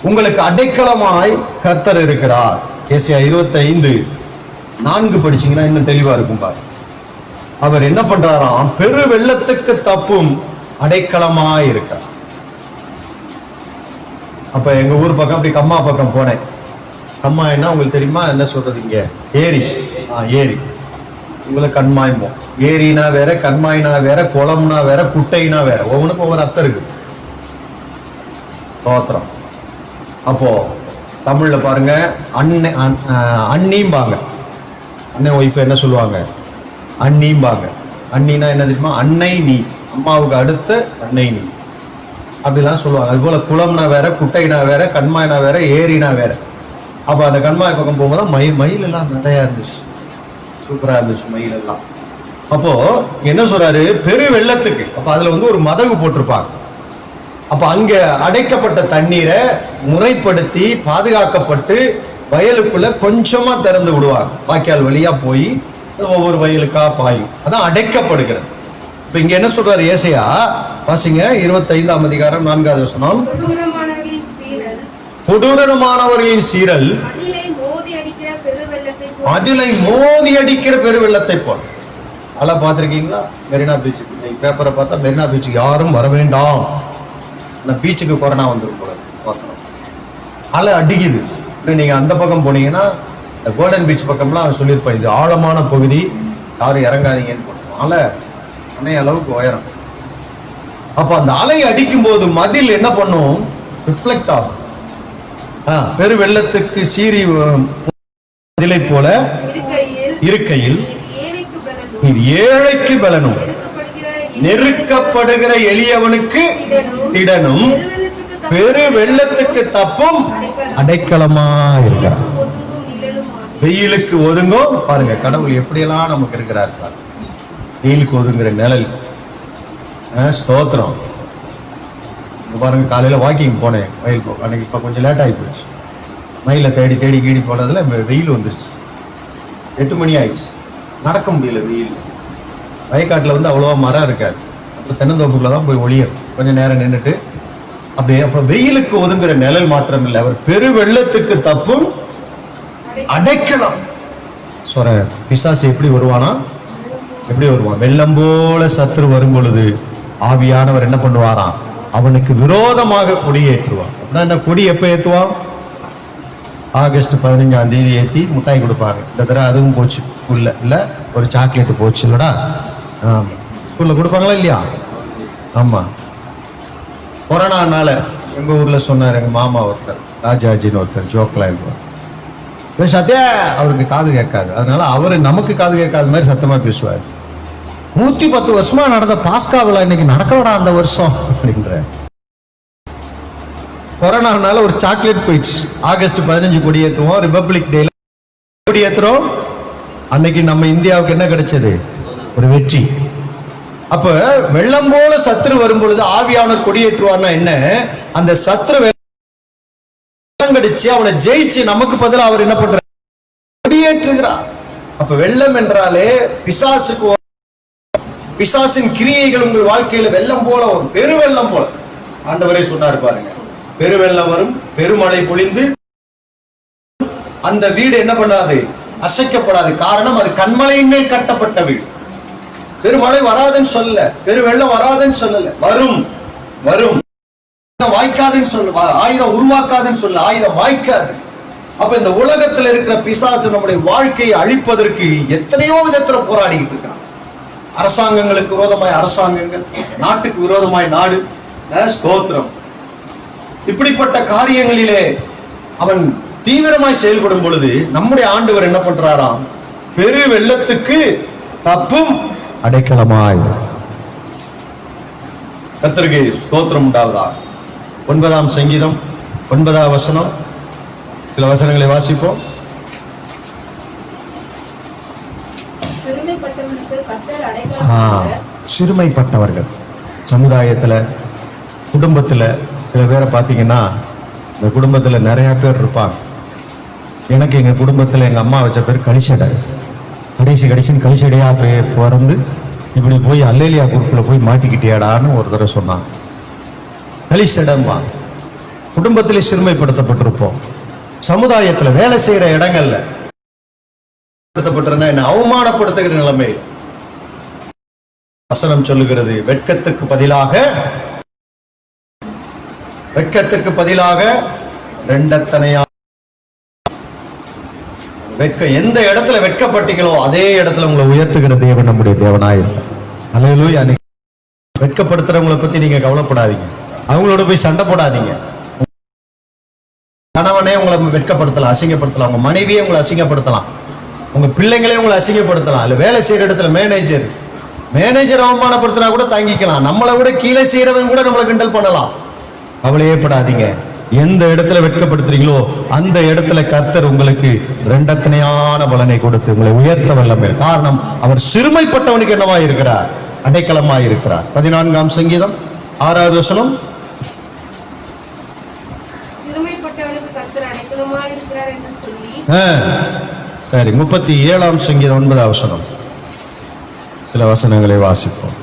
உங்களுக்கு அடைக்கலமாய் கர்த்தர் இருக்கிறார். ஏசாயா 25:4 படிச்சீங்கன்னா இன்னும் தெளிவா இருக்கும் பாரு. அவர் என்ன பண்றாராம்? பெரு வெள்ளத்துக்கு தப்பும் அடைக்கலமாய் இருக்கிறார். அப்ப எங்க ஊர் பக்கம் அப்படி கம்மா பக்கம் போனேன். கம்மா என்ன உங்களுக்கு தெரியுமா? என்ன சொல்றது? இங்க ஏரி. ஏரி உங்களுக்கு கண்மாய்ப்போம். ஏரினா வேற, கண்மாய்னா வேற, குளம்னா வேற, குட்டைனா வேற. ஒவ்வொன்றுக்கும் ஒவ்வொரு அர்த்தம் இருக்கு. தோத்திரம். அப்போ தமிழ்ல பாருங்க, அண்ணிம்பாங்க. அண்ணன் ஒய்ஃப் என்ன சொல்லுவாங்க? அண்ணிம்பாங்க. அண்ணினா என்ன தெரியுமா? அன்னை நீ, அம்மாவுக்கு அடுத்த அன்னை நீ, அப்படிலாம் சொல்லுவாங்க. அது போல குளம்னா வேற, குட்டைனா வேற, கண்மாய்னா வேற, ஏரினா வேற. அப்ப அந்த கண்மாய் பக்கம் போகும்போது மயில் எல்லாம் நிறையா இருந்துச்சு, சூப்பரா இருந்துச்சு மயில் எல்லாம். அப்போ என்ன சொல்றாரு? பெரு வெள்ளத்துக்கு. அப்ப அதுல வந்து ஒரு மதகு போட்டிருப்பாங்க. அப்ப அங்க அடைக்கப்பட்ட தண்ணீரை முறைப்படுத்தி பாதுகாக்கப்பட்டு வயலுக்குள்ள கொஞ்சமா திறந்து விடுவாங்க. வாய்க்கால் வழியா போய் ஒவ்வொரு வயலுக்கா பாயும். அதான் அடைக்கப்படுகிறது. இப்ப இங்க என்ன சொல்றாரு ஏசாயா? வாசிங்க 25ஆம் அதிகாரம் 4வது வசனம். கொடூரமானவர்களின் சீரல் அதிலை மோதி அடிக்கிற பெருவெள்ளத்தை போல். அலை பார்த்துருக்கீங்களா? மெரினா பீச்சுக்கு பேப்பரை பார்த்தா மெரினா பீச்சுக்கு யாரும் வர வேண்டாம், பீச்சுக்கு கொரோனா வந்துடும் போல பார்க்கணும். அலை அடிக்குது. நீங்க அந்த பக்கம் போனீங்கன்னா இந்த கோல்டன் பீச் பக்கம்லாம் அவன் சொல்லியிருப்பான், இது ஆழமான பகுதி, யாரும் இறங்காதீங்கன்னு போட்டோம். அலை அன்னைய அளவுக்கு உயரம். அப்ப அந்த அலை அடிக்கும் போது மதில் என்ன பண்ணும்? ரிஃப்ளெக்ட் ஆகும். பெரு வெள்ளத்துக்கு சீறி மதிலை போல இருக்கையில் இது ஏழைக்கு பலனும், நெருக்கப்படுகிற எளியவனுக்கு திடனும், பெரு வெள்ளத்துக்கு தப்பும் அடைக்கலமா இருக்கிறார். வெயிலுக்கு ஒதுங்கும். பாருங்க கடவுள் எப்படியெல்லாம் நமக்கு இருக்கிறார். வெயிலுக்கு ஒதுங்குற நிழல். ஸ்தோத்திரம். பாருங்க, காலையில வாக்கிங் போனேன் மயில் போ. அன்னைக்கு இப்ப கொஞ்சம் லேட் ஆகி போச்சு. மயில தேடி தேடி கீடி போனதுல வெயில் வந்துருச்சு. 8 மணி ஆயிடுச்சு. நடக்க முடியல வெயில். வயக்காட்டுல வந்து அவ்வளவா மரம் இருக்காது. அப்ப தென்னந்தோப்புக்குள்ள தான் போய் ஒளியும். கொஞ்சம் நேரம் நின்றுட்டு அப்படியே. அப்ப வெயிலுக்கு ஒதுங்குற நிழல் மாத்திரம் இல்லை, அவர் பெரு வெள்ளத்துக்கு தப்பும் அடைக்கலம். சொல்ற பிசாசு எப்படி வருவானா? எப்படி வருவான்? வெள்ளம் போல சத்துரு வரும் பொழுது ஆவியானவர் என்ன பண்ணுவாராம்? அவனுக்கு விரோதமாக கொடியேற்றுவான். அப்படின்னா என்ன? கொடி எப்ப ஏற்றுவான்? ஆகஸ்ட் 15ஆம் தேதி ஏற்றி முட்டாய் கொடுப்பாங்க. இந்த தடவை அதுவும் போச்சு ஸ்கூல்ல. இல்லை ஒரு சாக்லேட்டு போச்சு இல்லடா. ஸ்கூல்ல கொடுப்பாங்களா இல்லையா? ஆமா. கொரோனானால எங்க ஊர்ல சொன்னார் எங்க மாமா ஒருத்தர், ராஜாஜின்னு ஒருத்தர், ஜோக்லாம் சத்தியா அவருக்கு காது கேட்காது. அதனால அவரு நமக்கு காது கேட்காத மாதிரி சத்தமா பேசுவார். 110 வருஷமா நடந்த பாஸ்கா விழா இன்னைக்கு நடக்க விடா அந்த வருஷம் அப்படின்ற. கொரோனானால ஒரு சாக்லேட் போயிடுச்சு. ஆகஸ்ட் 15 கொடியேற்றுவோம், ரிபப்ளிக் டேல கொடியேற்றுறோம். அன்னைக்கு நம்ம இந்தியாவுக்கு என்ன கிடைச்சது? ஒரு வெற்றி. அப்ப வெள்ளம் போல சத்துரு வரும் பொழுது ஆவியானவர் கொடியேற்றுவார்னா என்ன? அந்த சத்துரு கடிச்சு அவனை ஜெயிச்சு நமக்கு பதிலாக அவர் என்ன பண்றார்? கொடியேற்றுகிறார். அப்ப வெள்ளம் என்றாலே பிசாசுக்கு, பிசாசின் கிரியைகள் உங்கள் வாழ்க்கையில வெள்ளம் போல வரும், பெருவெள்ளம் போல. ஆண்டவரே சொன்னார் பாருங்க, பெருவெள்ளம் வரும், பெருமழை பொழிந்து அந்த வீடு என்ன பண்ணாது? அசைக்கப்படாது. காரணம், அது கண்மலையின் மேல் கட்டப்பட்ட வீடு. பெருமழை வராதுன்னு சொல்லல, பெருவெள்ளம் வராதுன்னு சொல்லல, வரும் வரும். வாய்க்காதுன்னு சொல்லு, ஆயுதம் உருவாக்காதுன்னு சொல்லு, ஆயுதம் வாய்க்காது. அப்ப இந்த உலகத்துல இருக்கிற பிசாசு நம்முடைய வாழ்க்கையை அழிப்பதற்கு எத்தனையோ விதத்துல போராடிக்கிட்டு இருக்கான். அரசாங்கங்களுக்கு விரோதமாய் அரசாங்கங்கள், நாட்டுக்கு விரோதமாய் நாடு. ஸ்தோத்திரம். இப்படிப்பட்ட காரியங்களிலே அவன் தீவிரமாய் செயல்படும் பொழுது நம்முடைய ஆண்டவர் என்ன பண்றாராம்? பெரு வெள்ளத்துக்கு தப்பும் அடைக்கலமாய். கர்த்தருக்கு ஸ்தோத்திரம் உண்டாவதா. 9ஆம் சங்கீதம் 9ஆம் வசனம், சில வசனங்களை வாசிப்போம். சிறுமைப்பட்டவர்கள் சமுதாயத்துல, குடும்பத்துல சில பேரை பார்த்தீங்கன்னா, இந்த குடும்பத்துல நிறைய பேர் இருப்பாங்க. எனக்கு எங்க குடும்பத்துல எங்க அம்மா வச்ச பேர் கலிசடை. கடைசின்னு கலிசடையா போய் பிறந்து இப்படி போய் அல்லேலியா குரூப்ல போய் மாட்டிக்கிட்டியாடான்னு ஒரு தடவை சொன்னாங்க. கலிசடம்மா. குடும்பத்திலே சிறுமைப்படுத்தப்பட்டிருப்போம். சமுதாயத்துல வேலை செய்யற இடங்கள்ல என்ன அவமானப்படுத்துகிற நிலைமை. வசனம் சொல்லுகிறது, வெட்கத்துக்கு பதிலாக ரெண்டத்தனையா. எந்த இடத்துல வெட்கப்பட்டீங்களோ அதே இடத்துல உங்களை உயர்த்துகிற தேவன் நம்முடைய தேவனாயிருக்கிறார். அல்லேலூயா. வெட்கப்படுத்துறவங்களை பத்தி நீங்க கவலைப்படாதீங்க, அவங்களோட போய் சண்டை போடாதீங்க. கணவனே உங்களை வெட்கப்படுத்தலாம், அசிங்கப்படுத்தலாம். உங்க மனைவியே உங்களை அசிங்கப்படுத்தலாம், உங்க பிள்ளைங்களே உங்களை அசிங்கப்படுத்தலாம். இல்ல வேலை செய்யற இடத்துல மேனேஜர் அவமானப்படுத்தினா கூட தாங்கிக்கலாம். நம்மளை விட கீழே செய்யறவங்க கூட நம்மளை கிண்டல் பண்ணலாம். கவலையே படாதீங்க. எந்த இடத்துல வெட்கப்படுத்துறீங்களோ அந்த இடத்துல கர்த்தர் உங்களுக்கு ரெண்டத்தனையான பலனை கொடுத்து உங்களை உயர்த்த வல்லமை. காரணம், அவர் சிறுமைப்பட்டவனுக்கு என்னவா இருக்கிறார்? அடைக்கலமாய் இருக்கிறார். 14ஆம் சங்கீதம் 6வது வசனம். சரி, 37ஆம் சங்கீதம் 9வது வசனம். சில வசனங்களை வாசிப்போம்.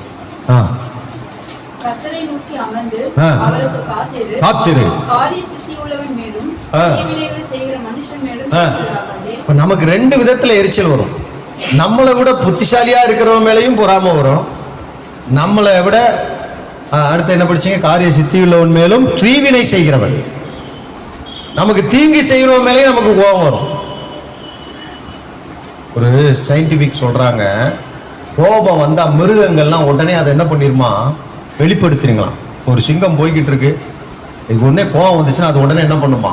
நமக்கு ரெண்டு விதத்துல எரிச்சல் வரும். நம்மளை விட புத்திசாலியா இருக்கிறவங்க மேலையும் பொறாம வரும். நம்மளை விட அடுத்து என்ன படிச்சீங்க? காரிய சித்தி உள்ளவன் மேலும் தீவினை செய்கிறவன். நமக்கு தீங்கு செய்கிறவன் மேலே நமக்கு கோபம் வரும். ஒரு சயின்டிபிக் சொல்றாங்க, கோபம் வந்தா மிருகங்கள்லாம் உடனே அதை என்ன பண்ணிருமா? வெளிப்படுத்திருங்களாம். ஒரு சிங்கம் போய்கிட்டு இருக்கு, இது உடனே கோபம் வந்துச்சுன்னா அது உடனே என்ன பண்ணுமா?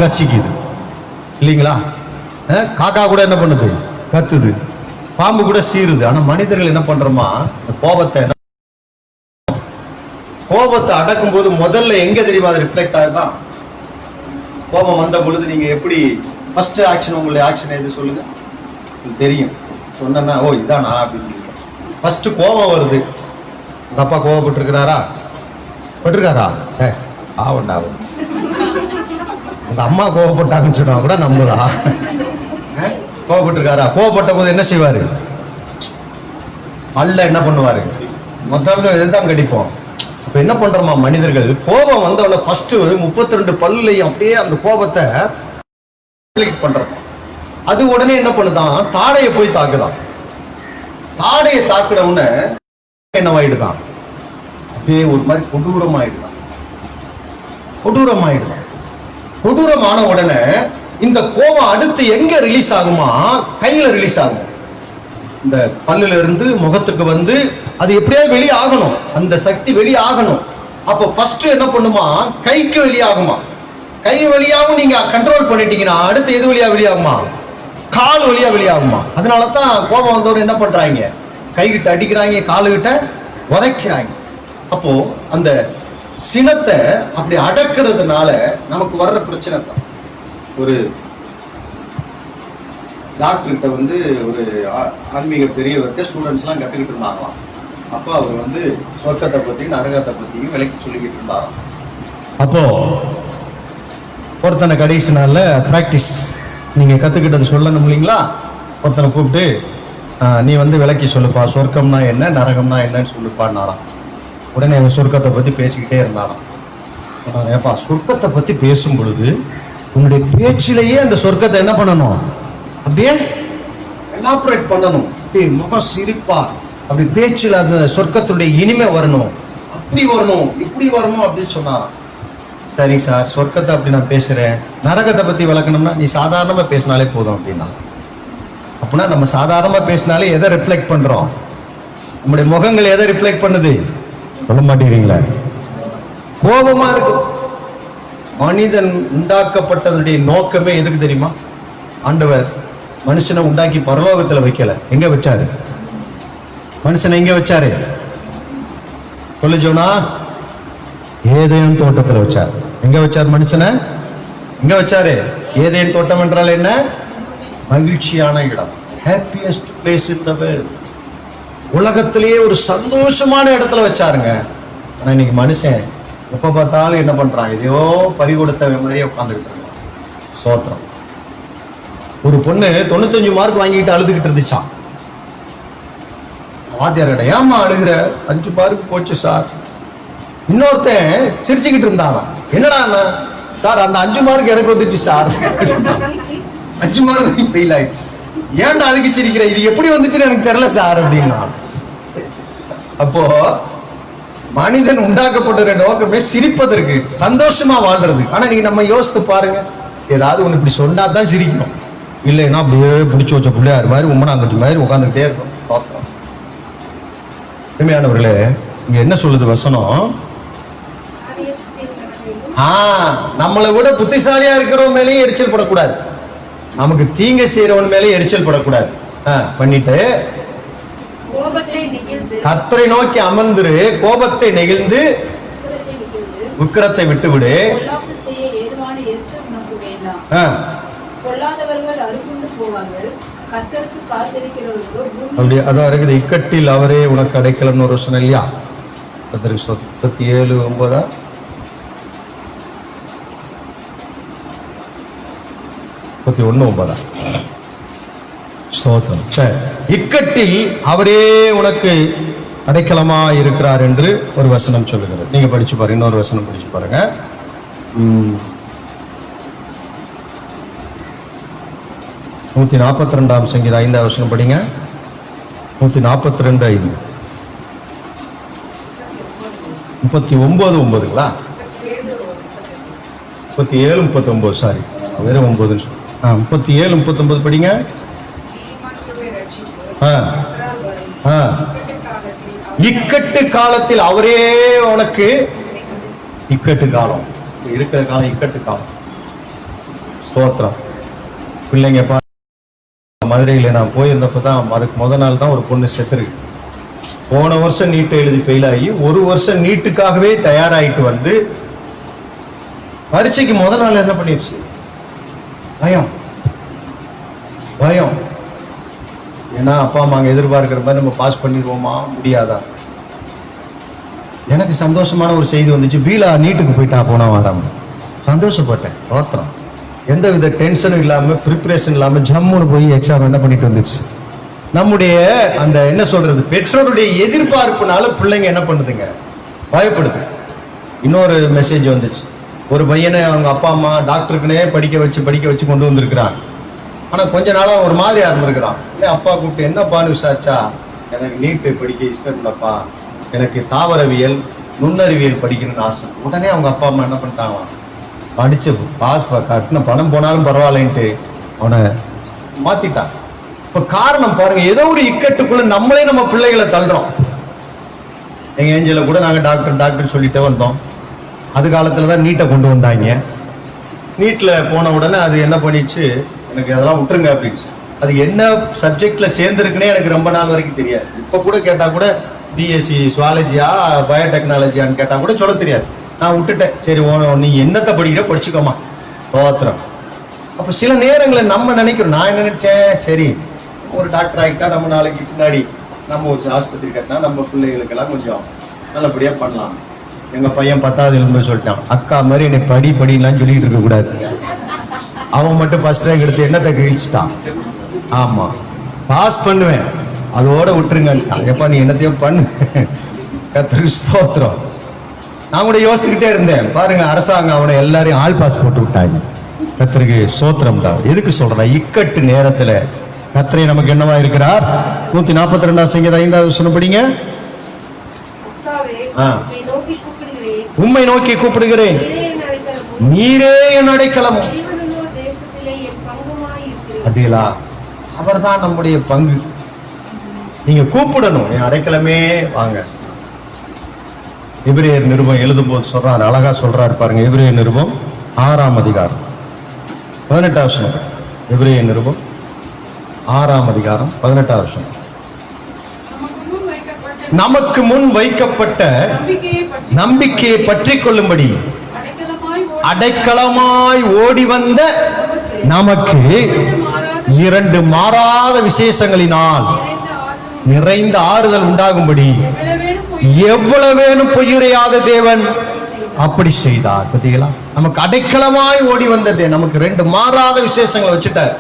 கச்சிக்குது இல்லைங்களா? காக்கா கூட என்ன பண்ணுது? கத்துது. பாம்பு கூட சீருது. ஆனா மனிதர்கள் என்ன பண்றோமா? கோபத்தை அடக்கும் போது முதல்ல எங்க தெரியுமா அது ரிஃப்ளெக்ட் ஆகுதான்? கோபம் வந்த பொழுது நீங்க எப்படி ஃபர்ஸ்ட் ஆக்ஷன், உங்களுடைய ஆக்ஷன் எது சொல்லுங்க தெரியும். சொன்னா ஓ இதானா அப்படின்னு. ஃபர்ஸ்ட் கோபம் வருது. உங்க அப்பா கோபப்பட்டிருக்கிறாரா? பட்டிருக்காரா? ஆவண்டா. உங்க அம்மா கோபப்பட்டாங்கன்னு சொன்னா கூட நம்பலா? கோபப்பட்டிருக்காரா? கோபப்பட்ட போது என்ன செய்வாரு? அல்ல என்ன பண்ணுவாரு? முதல்ல இதுதான் கடிப்போம். இப்ப என்ன பண்றோமா மனிதர்கள்? கோபம் வந்தவன ஃபர்ஸ்ட் 32 பல்லுலையும் அப்படியே அந்த கோபத்தை பண்றோம். அது உடனே என்ன பண்ணுதான்? தாடையை போய் தாக்குதான். தாடையை தாக்குனவுடனே என்னவாயிடுதான்? அப்படியே ஒரு மாதிரி கொடூரமாயிடுதான். கொடூரமான உடனே இந்த கோபம் அடுத்து எங்க ரிலீஸ் ஆகுமா? கையில ரிலீஸ் ஆகும். இந்த பல்லுல இருந்து முகத்துக்கு வந்து அது எப்படியாவது வெளியே ஆகணும். அந்த சக்தி வெளியே ஆகணும். அப்போ ஃபர்ஸ்ட் என்ன பண்ணுமா? கைக்கு வெளியாகுமா? கை வழியாகவும் நீங்க கண்ட்ரோல் பண்ணிட்டீங்கன்னா அடுத்து எது வழியா வெளியாகுமா? கால் வழியா வெளியாகுமா? அதனாலதான் கோபம் வந்தோடு என்ன பண்றாங்க? கைகிட்ட அடிக்கிறாங்க, காலுகிட்ட உதைக்கிறாங்க. அப்போ அந்த சினத்தை அப்படி அடக்கிறதுனால நமக்கு வர்ற பிரச்சனை தான். ஒரு டாக்டர்கிட்ட வந்து ஒரு ஆன்மீக பெரியவர்கிட்ட ஸ்டூடெண்ட்ஸ்லாம் கற்றுக்கிட்டு இருந்தாங்களாம். அப்போ அவர் வந்து சொர்க்கத்தை பற்றி நரகத்தை பற்றியும் விளக்கி சொல்லிக்கிட்டு இருந்தாராம். அப்போ ஒருத்தனை கடைசி நாளில் ப்ராக்டிஸ் நீங்கள் கற்றுக்கிட்டது சொல்லணும் இல்லைங்களா? ஒருத்தனை கூப்பிட்டு நீ வந்து விளக்கி சொல்லுப்பா, சொர்க்கம்னா என்ன நரகம்னா என்னன்னு சொல்லுப்பான்னாராம். உடனே அவன் சொர்க்கத்தை பற்றி பேசிக்கிட்டே இருந்தாராம். ஏப்பா, சொர்க்கத்தை பற்றி பேசும் பொழுது உன்னுடைய பேச்சிலேயே அந்த சொர்க்கத்தை என்ன பண்ணணும்? அப்படியே எலாபரேட் பண்ணணும். முகம் சிரிப்பா அப்படி பேச்சில் அந்த சொர்க்கத்துடைய இனிமை வரணும், அப்படி வரணும், இப்படி வரணும் அப்படின்னு சொன்னாராம். சரிங்க சார், சொர்க்கத்தை அப்படி நான் பேசுறேன், நரகத்தை பத்தி விளக்கணும்னா நீ சாதாரணமா பேசினாலே போதும் அப்படின்னா. அப்படின்னா நம்ம சாதாரணமா பேசினாலே எதை ரிஃப்ளெக்ட் பண்றோம்? நம்முடைய முகங்கள் எதை ரிஃப்ளெக்ட் பண்ணுது? சொல்ல மாட்டேங்கிறீங்களா? கோபமா இருக்கு. மனிதன் உண்டாக்கப்பட்டதுடைய நோக்கமே எதுக்கு தெரியுமா? ஆண்டவர் மனுஷனை உண்டாக்கி பரலோகத்துல வைக்கல. எங்க வச்சாரு மனுஷனை? எங்க வச்சாரு சொல்லு ஜோனா? ஏதேன் தோட்டத்துல வச்சாரு. எங்க வச்சார் மனுஷனை? எங்க வச்சாரு? ஏதேன் தோட்டம் என்றால் என்ன? மகிழ்ச்சியான இடம். Happiest place in the world. உலகத்திலேயே ஒரு சந்தோஷமான இடத்துல வச்சாருங்க. ஆனா இன்னைக்கு மனுஷன் எப்ப பார்த்தாலும் என்ன பண்றான்? ஏதோ பறி கொடுத்த மாதிரியே உட்காந்துக்கிட்டு இருக்கான். சோத்திரம். ஒரு பொண்ணு 95 மார்க் வாங்கிட்டு அழுதுகிட்டு இருந்துச்சான். வாத்தியார்கிட்ட, ஏமா அழுகிற? 5 மார்க் போச்சு சார். இன்னொருத்தன் சிரிச்சுக்கிட்டு இருந்தாங்க. என்னடா சார், அந்த 5 மார்க் எனக்கு வந்துச்சு சார். 5 மார்க் ஃபெயில் ஆயிடுச்சு. ஏன்டா அதுக்கு சிரிக்கிற? இது எப்படி வந்துச்சுன்னு எனக்கு தெரியல சார் அப்படின்னா. அப்போ மனிதன் உண்டாக்கப்பட்ட நோக்கமே சிரிப்பதற்கு, சந்தோஷமா வாழ்றது. ஆனா நீங்க நம்ம யோசித்து பாருங்க, ஏதாவது ஒண்ணு இப்படி சொன்னா தான் சிரிக்கணும், இல்லைன்னா அப்படியே பிடிச்சி வச்ச பிள்ளையார் மாதிரி உம்மனாங்கட்டி மாதிரி உட்காந்துக்கிட்டே இருக்கும். பார்க்கலாம். உண்மையானவர்களே, இங்க என்ன சொல்லுது வசனம்? நம்மளை விட புத்திசாலியா இருக்கிறவன் மேலேயும் எரிச்சல் படக்கூடாது, நமக்கு தீங்கு செய்யறவன் மேலே எரிச்சல் படக்கூடாது. பண்ணிட்டு கர்த்தரை நோக்கி அமர்ந்துரு, கோபத்தை நெகிழ்ந்து உக்கிரத்தை விட்டு விடு. அப்படி அதான் இருக்குது. இக்கட்டில் அவரே உனக்கு அடைக்கலம்னு ஒரு சொன்ன இல்லையா? 37:9 31:9. ஸ்தோத்திரம். சரி, இக்கட்டில் அவரே உனக்கு அடைக்கலமா இருக்கிறார் என்று ஒரு வசனம் சொல்லுகிறது. நீங்க படிச்சு பாருங்க. இன்னொரு வசனம் படிச்சு பாருங்க. 142 சங்கீதம் 5ஆம் வசனம் படிங்க. 142:5. 39:9ங்களா? 37:39. சாரி, வேற 9 சொல்லு. 37:39 படிங்க. இக்கட்டு காலத்தில் அவரே உனக்கு, இக்கட்டு காலம் இருக்கிற காலம் இக்கட்டு காலம். ஸ்தோத்திரம். பிள்ளைங்க மதுரையில் நான் போயிருந்தப்பதான் அதுக்கு முத நாள் தான் ஒரு பொண்ணு செத்துருக்கு. போன வருஷம் நீட்டை எழுதி ஃபெயில் ஆகி 1 வருஷம் நீட்டுக்காகவே தயாராகிட்டு வந்து பரீட்சைக்கு முத நாள் என்ன பண்ணிருச்சு? பயம். பயம். ஏன்னா அப்பா அம்மா அங்கே எதிர்பார்க்கிற மாதிரி நம்ம பாஸ் பண்ணிடுவோமா, முடியாதா? எனக்கு சந்தோஷமான ஒரு செய்தி வந்துச்சு. பீலா நீட்டுக்கு போயிட்டா போன வாரம். சந்தோஷப்பட்டேன். தோத்திரம். எந்த வித டென்ஷனும் இல்லாமல், ப்ரிப்பரேஷன் இல்லாமல் ஜம்முன்னு போய் எக்ஸாம் என்ன பண்ணிட்டு வந்துச்சு. நம்முடைய அந்த என்ன சொல்றது, பெற்றோருடைய எதிர்பார்ப்புனால பிள்ளைங்க என்ன பண்ணுதுங்க? பயப்படுது. இன்னொரு மெசேஜ் வந்துச்சு. ஒரு பையனை அவங்க அப்பா அம்மா டாக்டருக்குன்னே படிக்க வச்சு கொண்டு வந்திருக்கிறாங்க. ஆனால் கொஞ்ச நாளாக ஒரு மாதிரியா இருந்திருக்கிறான். அப்பா கூப்பிட்டு, என்னப்பான்னு விசாரிச்சா, எனக்கு நீட்டு படிக்க இஷ்டம் இல்லைப்பா, எனக்கு தாவரவியல் நுண்ணறிவியல் படிக்கணும்னு ஆசை. உடனே அவங்க அப்பா அம்மா என்ன பண்ணிட்டாங்களாம், படிச்சு பாஸ் கட்டின பணம் போனாலும் பரவாயில்லன்ட்டு அவனை மாத்திட்டான். இப்போ காரணம் பாருங்க, ஏதோ ஒரு இக்கட்டுக்குள்ள நம்மளே நம்ம பிள்ளைகளை தள்ளுறோம். எங்க ஏஞ்சல கூட நாங்கள் டாக்டர் சொல்லிட்டே வந்தோம். அது காலத்துல தான் நீட்டை கொண்டு வந்தாங்க. நீட்டில் போன உடனே அது என்ன பண்ணிச்சு, எனக்கு அதெல்லாம் விட்டுருங்க அப்படின்னு. அது என்ன சப்ஜெக்ட்ல சேர்ந்துருக்குன்னே எனக்கு ரொம்ப நாள் வரைக்கும் தெரியாது. இப்போ கூட கேட்டால் கூட பிஎஸ்சி சுவாலஜியா பயோடெக்னாலஜியான்னு கேட்டால் கூட சொல்ல தெரியாது. நான் விட்டுட்டேன். சரி, நீ என்னத்தை படிக்கிற படிச்சுக்கோமா, தோத்திரம். அப்போ சில நேரங்களில் நம்ம நினைக்கிறோம், நான் என்ன நினைச்சேன், சரி ஒரு டாக்டர் ஆகிட்டா நம்ம நாளைக்கு பின்னாடி நம்ம ஒரு ஆஸ்பத்திரி கட்டினா நம்ம பிள்ளைகளுக்கெல்லாம் கொஞ்சம் நல்லபடியாக பண்ணலாம். எங்கள் பையன் 10வது எழுந்து சொல்லிட்டான், அக்கா மாதிரி என்னை படிலாம் சொல்லிட்டு இருக்கக்கூடாது. அவன் மட்டும் ஃபர்ஸ்ட் ரேங்க் எடுத்து என்னத்தை கிழிச்சிட்டான். ஆமா, பாஸ் பண்ணுவேன், அதோட விட்டுருங்கன்ட்டான். எப்பா நீ என்னத்தையும் பண்ணு. கர்த்தருக்கு ஸ்தோத்திரம். நான் கூட யோசிச்சுக்கிட்டே இருந்தேன். பாருங்க, அரசாங்கம் அவனை எல்லாரையும் ஆல் பாஸ் போட்டு விட்டாங்க. கர்த்தருக்கு ஸ்தோத்திரம் தான். எதுக்கு சொல்றேன், இக்கட்டு நேரத்துல கர்த்தரை நமக்கு என்னவா இருக்கிறார். 142 சங்கீதம் 5வது வசனம் படிங்க. உம்மை நோக்கி கூப்பிடுகிறேன், நீரே என் அடைக்கலம். அதுலா அவர்தான் நம்முடைய பங்கு. நீங்க கூப்பிடணும், என் அடைக்கலமே வாங்க. எபிரேயர் நிருபம் எழுதும் போது சொல்றாரு, அழகா சொல்றாரு பாருங்க. எபிரேயர் நிருபம் 6ஆம் அதிகாரம் 18வது வசனம். எபிரேயர் நிருபம் 6ஆம் அதிகாரம் 18வது வசனம். நமக்கு முன் வைக்கப்பட்ட நம்பிக்கையை பற்றி கொள்ளும்படி அடைக்கலமாய் ஓடி வந்த நமக்கு 2 மாறாத விசேஷங்களினால் நிறைந்த ஆறுதல் உண்டாகும்படி எவ்வளவேனும் பொய்யுரையாத தேவன் அப்படி செய்தார். பார்த்தீங்களா, நமக்கு அடைக்கலமாய் ஓடி வந்ததே நமக்கு 2 மாறாத விசேஷங்களை வச்சுட்டார்.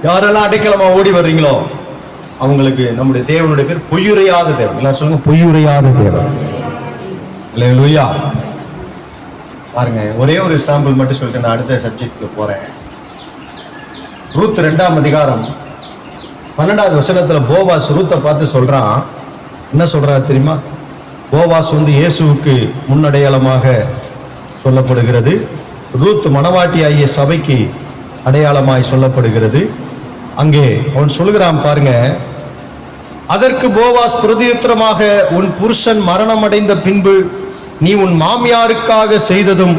யாரெல்லாம் அடைக்கலமா ஓடி வர்றீங்களோ அவங்களுக்கு நம்முடைய தேவனுடைய பேர் பொய்யுரையாத தேவன். எல்லாரும் சொல்லுங்க, பொய்யுரையாத தேவன். அல்லேலூயா. பாருங்க, ஒரே ஒரு சாம்பிள் மட்டும் சொல்லிட்டு நான் அடுத்த சப்ஜெக்ட்க்கு போறேன். ரூத் 2ஆம் அதிகாரம் 12வது வசனத்துல போவாஸ் ரூத்தை பார்த்து சொல்றான். என்ன சொல்றாரு தெரியுமா? போவாஸ் இயேசுவுக்கு முன்னடையாளமாக சொல்லப்படுகிறது. ரூத் மணவாட்டி ஆகிய சபைக்கு அடையாளமாய் சொல்லப்படுகிறது. அங்கே அவன் சொல்கிறான் பாருங்க, அதற்கு போவாஸ் பிரதியுத்தரமாக, உன் புருஷன் மரணம் அடைந்த பின்பு நீ உன் மாமியாருக்காக செய்ததும்,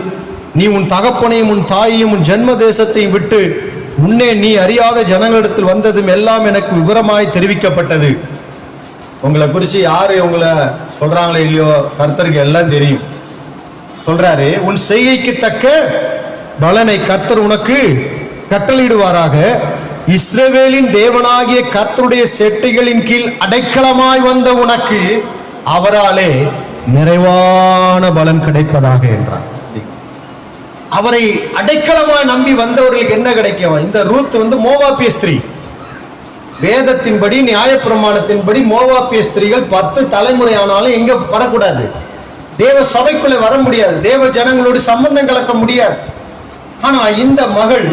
நீ உன் தகப்பனையும் உன் தாயையும் உன் ஜென்ம தேசத்தையும் விட்டு முன்னே நீ அறியாத ஜனங்களிடத்தில் வந்ததும் எல்லாம் எனக்கு விவரமாய் தெரிவிக்கப்பட்டது. உங்களை குறித்து யாரு உங்களை சொல்றாங்களோ இல்லையோ கர்த்தருக்கு எல்லாம் தெரியும். சொல்றாரு, உன் செய்கைக்கு தக்க பலனை கர்த்தர் உனக்கு கட்டளையிடுவாராக. இஸ்ரவேலின் தேவனாகிய கர்த்தருடைய செட்டைகளின் கீழ் அடைக்கலமாய் வந்த உனக்கு அவராலே நிறைவான பலன் கிடைப்பதாக என்றார். அவரை அடைக்கலமாய் நம்பி வந்தவர்களுக்கு என்ன கிடைக்கும்? இந்த ரூத் மோவாபிய ஸ்திரீ. வேதத்தின்படி நியாயப்பிரமாணத்தின்படி மோவாபிய ஸ்திரீகள் 10 தலைமுறை ஆனாலும் எங்க வரக்கூடாது, தேவ சபைக்குள்ள வர முடியாது, தேவ ஜனங்களோடு சம்பந்தம் கலக்க முடியாது. ஆனா இந்த மகள்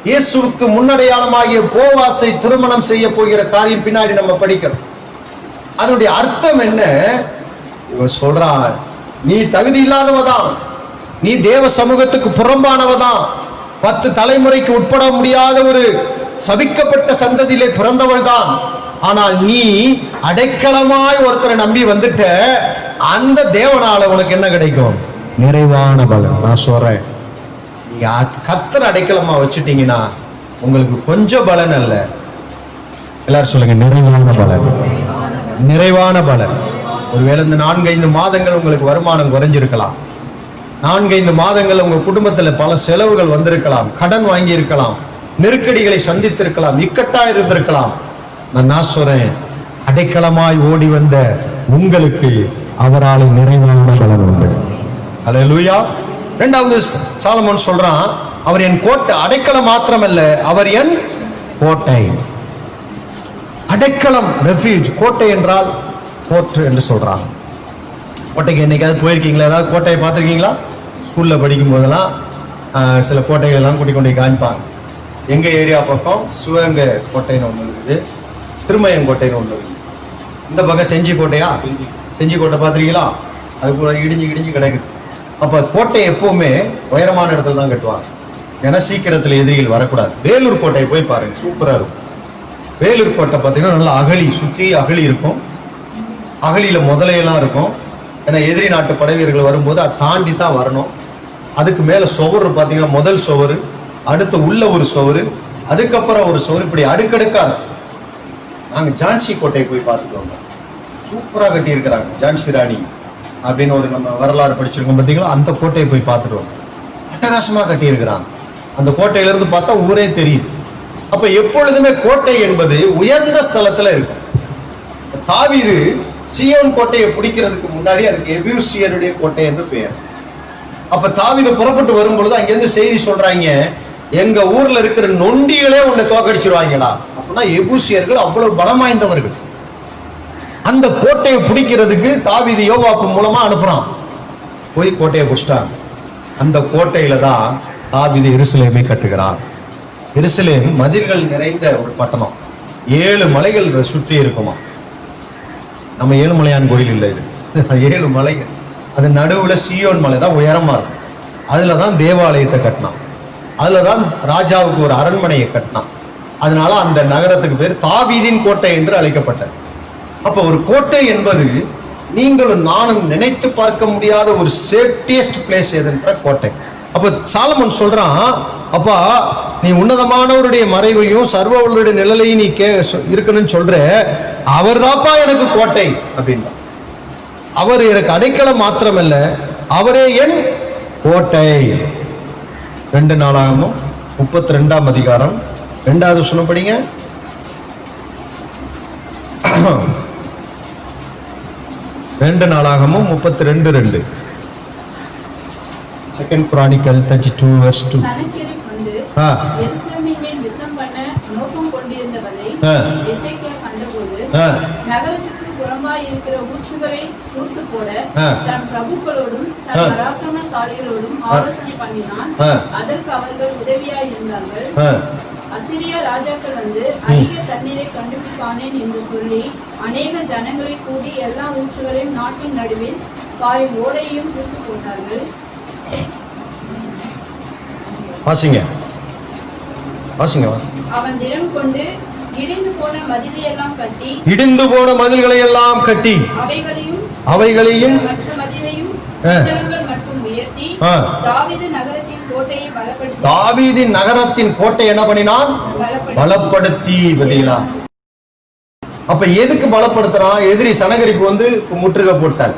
இயேசுவுக்கு முன்னடையாளமாகிய போவாசை திருமணம் செய்ய போகிற காரியம் பின்னாடி நம்ம படிக்கிறோம். அதனுடைய அர்த்தம் என்ன? இவன் சொல்றான், நீ தகுதி இல்லாதவதான், நீ தேவ சமூகத்துக்கு புறம்பானவதான், 10 தலைமுறைக்கு உட்பட முடியாத ஒரு சபிக்கப்பட்ட சந்ததியிலே பிறந்தவள் தான். ஆனால் நீ அடைக்கலமாய் ஒருத்தரை நம்பி வந்துட்ட, அந்த தேவனால உனக்கு என்ன கிடைக்கும்? நிறைவான பலன். நான் சொல்றேன், நீங்க கர்த்தர் அடைக்கலமா வச்சுட்டீங்கன்னா உங்களுக்கு கொஞ்சம் பலன் அல்ல, எல்லாரும் சொல்லுங்க, நிறைவான பலன். நிறைவான பலன். ஒருவேளை இந்த 4-5 மாதங்கள் உங்களுக்கு வருமானம் குறைஞ்சிருக்கலாம், 4-5 மாதங்கள் உங்க குடும்பத்துல பல செலவுகள் வந்திருக்கலாம், கடன் வாங்கி இருக்கலாம், நெருக்கடிகளை சந்தித்திருக்கலாம், இக்கட்டா இருந்திருக்கலாம். நான் சொல்றேன், அடைக்கலமாய் ஓடி வந்த உங்களுக்கு அவரால் நிறைவான பலன் உண்டு. அல்லேலூயா. 2வது சாலமோன் சொல்றான், அவர் என் கோட்டை. அடைக்கலம் மாத்திரமல்ல, அவர் என் கோட்டை. அடைக்கலம், ரெஃப்யூஜ். கோட்டை என்றால் போர்ட் என்று சொல்றாங்க. கோட்டைக்கு என்னைக்காவது போயிருக்கீங்களா? ஏதாவது கோட்டையை பார்த்துருக்கீங்களா? ஸ்கூல்ல படிக்கும் போதெல்லாம் சில கோட்டைகள் எல்லாம் கூட்டிக் கொண்டு காமிப்பாங்க. எங்க ஏரியா பக்கம் சிவகங்கை கோட்டைன்னு ஒன்று இருக்குது, திருமயங்கோட்டைன்னு ஒன்று இருக்குது. இந்த பக்கம் செஞ்சி கோட்டையா? செஞ்சி கோட்டை பார்த்துருக்கீங்களா? அது கூட இடிஞ்சு கிடக்குது. அப்போ கோட்டை எப்பவுமே உயரமான இடத்துல தான் கட்டுவாங்க, ஏன்னா சீக்கிரத்தில் எதிரிகள் வரக்கூடாது. வேலூர் கோட்டையை போய் பாருங்க, சூப்பராக இருக்கும். வேலூர் கோட்டை பார்த்தீங்கன்னா நல்லா அகழி, சுற்றி அகழி இருக்கும், அகழியில் முதலையெல்லாம் இருக்கும். ஏன்னா எதிரி நாட்டு படைவீரர்கள் வரும்போது அதை தாண்டி தான் வரணும். அதுக்கு மேலே சுவர் பார்த்தீங்கன்னா, முதல் சுவர், அடுத்து உள்ள ஒரு சுவர், அதுக்கப்புறம் ஒரு சுவர், இப்படி அடுக்கடுக்கா இருக்கும். நாங்கள் ஜான்சி கோட்டையை போய் பார்த்துட்டு வந்தோம், சூப்பராக கட்டியிருக்கிறாங்க. ஜான்சி ராணி அப்படின்னு ஒரு நம்ம வரலாறு படிச்சிருக்கோம் பார்த்தீங்களா, அந்த கோட்டையை போய் பார்த்துட்டு வந்தோம். அட்டகாசமாக கட்டியிருக்கிறாங்க. அந்த கோட்டையிலிருந்து பார்த்தா ஊரே தெரியுது. அப்போ எப்பொழுதுமே கோட்டை என்பது உயர்ந்த ஸ்தலத்தில் இருக்கும். தாவீது சீயோன் கோட்டையை பிடிக்கிறதுக்கு முன்னாடி அதுக்கு எபூசியருடைய கோட்டை என்று பெயர். அப்ப தாவீது புறப்பட்டு வரும்பொழுது அங்கிருந்து செய்தி சொல்றாங்க, எங்க ஊர்ல இருக்கிற நொண்டிகளே உன்னை தோக்கடிச்சிருவாங்கடா. அப்படின்னா எபூசியர்கள் அவ்வளவு பலம் வாய்ந்தவர்கள். அந்த கோட்டையை பிடிக்கிறதுக்கு தாவீது யோவாப்பு மூலமா அனுப்புறான். போய் கோட்டையை பிடிச்சிட்டாங்க. அந்த கோட்டையில தான் தாவீது எருசலேமை கட்டுகிறான். எருசலேம் மதில்கள் நிறைந்த ஒரு பட்டணம், 7 மலைகள் இதை சுற்றி இருக்குமா. நம்ம ஏழுமலையான் கோயில் இல்லை, இது 7 மலைகள். அது நடுவுல சீயோன் மலை தான் உயரமா இருக்கும். அதுல தான் தேவாலயத்தை கட்டினான், அதுல தான் ராஜாவுக்கு ஒரு அரண்மனையை கட்டினான். அதனால அந்த நகரத்துக்கு பேர் தாவீதின் கோட்டை என்று அழைக்கப்பட்டது. அப்ப ஒரு கோட்டை என்பது நீங்களும் நானும் நினைத்து பார்க்க முடியாத ஒரு சேஃப்டியஸ்ட் பிளேஸ் எதுன்ற கோட்டை. அப்ப சாலமோன் சொல்றான், அப்பா நீ உன்னதமானவருடைய மறைவையும் சர்வவளுடைய நிழலையும் நீ இருக்கணும்னு சொல்ற, அவர் தான்ப்பா எனக்கு கோட்டை அப்படின்னா. அவர் எனக்கு அடைக்கலம் மாத்திரமல்ல, அவரே என் கோட்டை. 2 நாளாகமும் 32ஆம் அதிகாரம் 2வது வசனம் படிங்க. 2 நாளாகமும் 32:2. Second chronicle 32 verse 2. சனகெரிப் வந்து எருசலேமின் மேல் யுத்தம் பண்ண நோக்கம் கொண்டிருந்தவனை எசேக்கியா கண்டபோது நகரத்துக்கு புறம்பாய் இருக்கிற ஊற்றுகளை தூர்த்து போட தன் பிரபுக்களோடும் தன் பராக்கிரமசாலிகளோடும் ஆலோசனை பண்ணினான். அதற்கு அவர்கள் உதவியாய் இருந்தார்கள். அசிரியா ராஜாக்கள் வந்து அதிக தண்ணீரை கண்டுபிடிப்பானேன் என்று சொல்லி அநேக ஜனங்களை கூடி எல்லா ஊற்றுகளையும் நாட்டின் நடுவில் பாயும் ஓடையையும் தூர்த்து போட்டார்கள். வாசிங்க வாசிங்க. அவன் திடம் கொண்டு இடிந்து போன மதில்களை எல்லாம் கட்டி அவைகளையும் மற்ற மதிலையும் மற்றும் உயர்த்தி தாவீதின் நகரத்தின் கோட்டை என்ன பண்ணினான்? பலப்படுத்தி. பதிலா அப்ப எதுக்கு பலப்படுத்துறான்? எதிரி சனகரிப்பு வந்து முற்றுகை போட்டார்.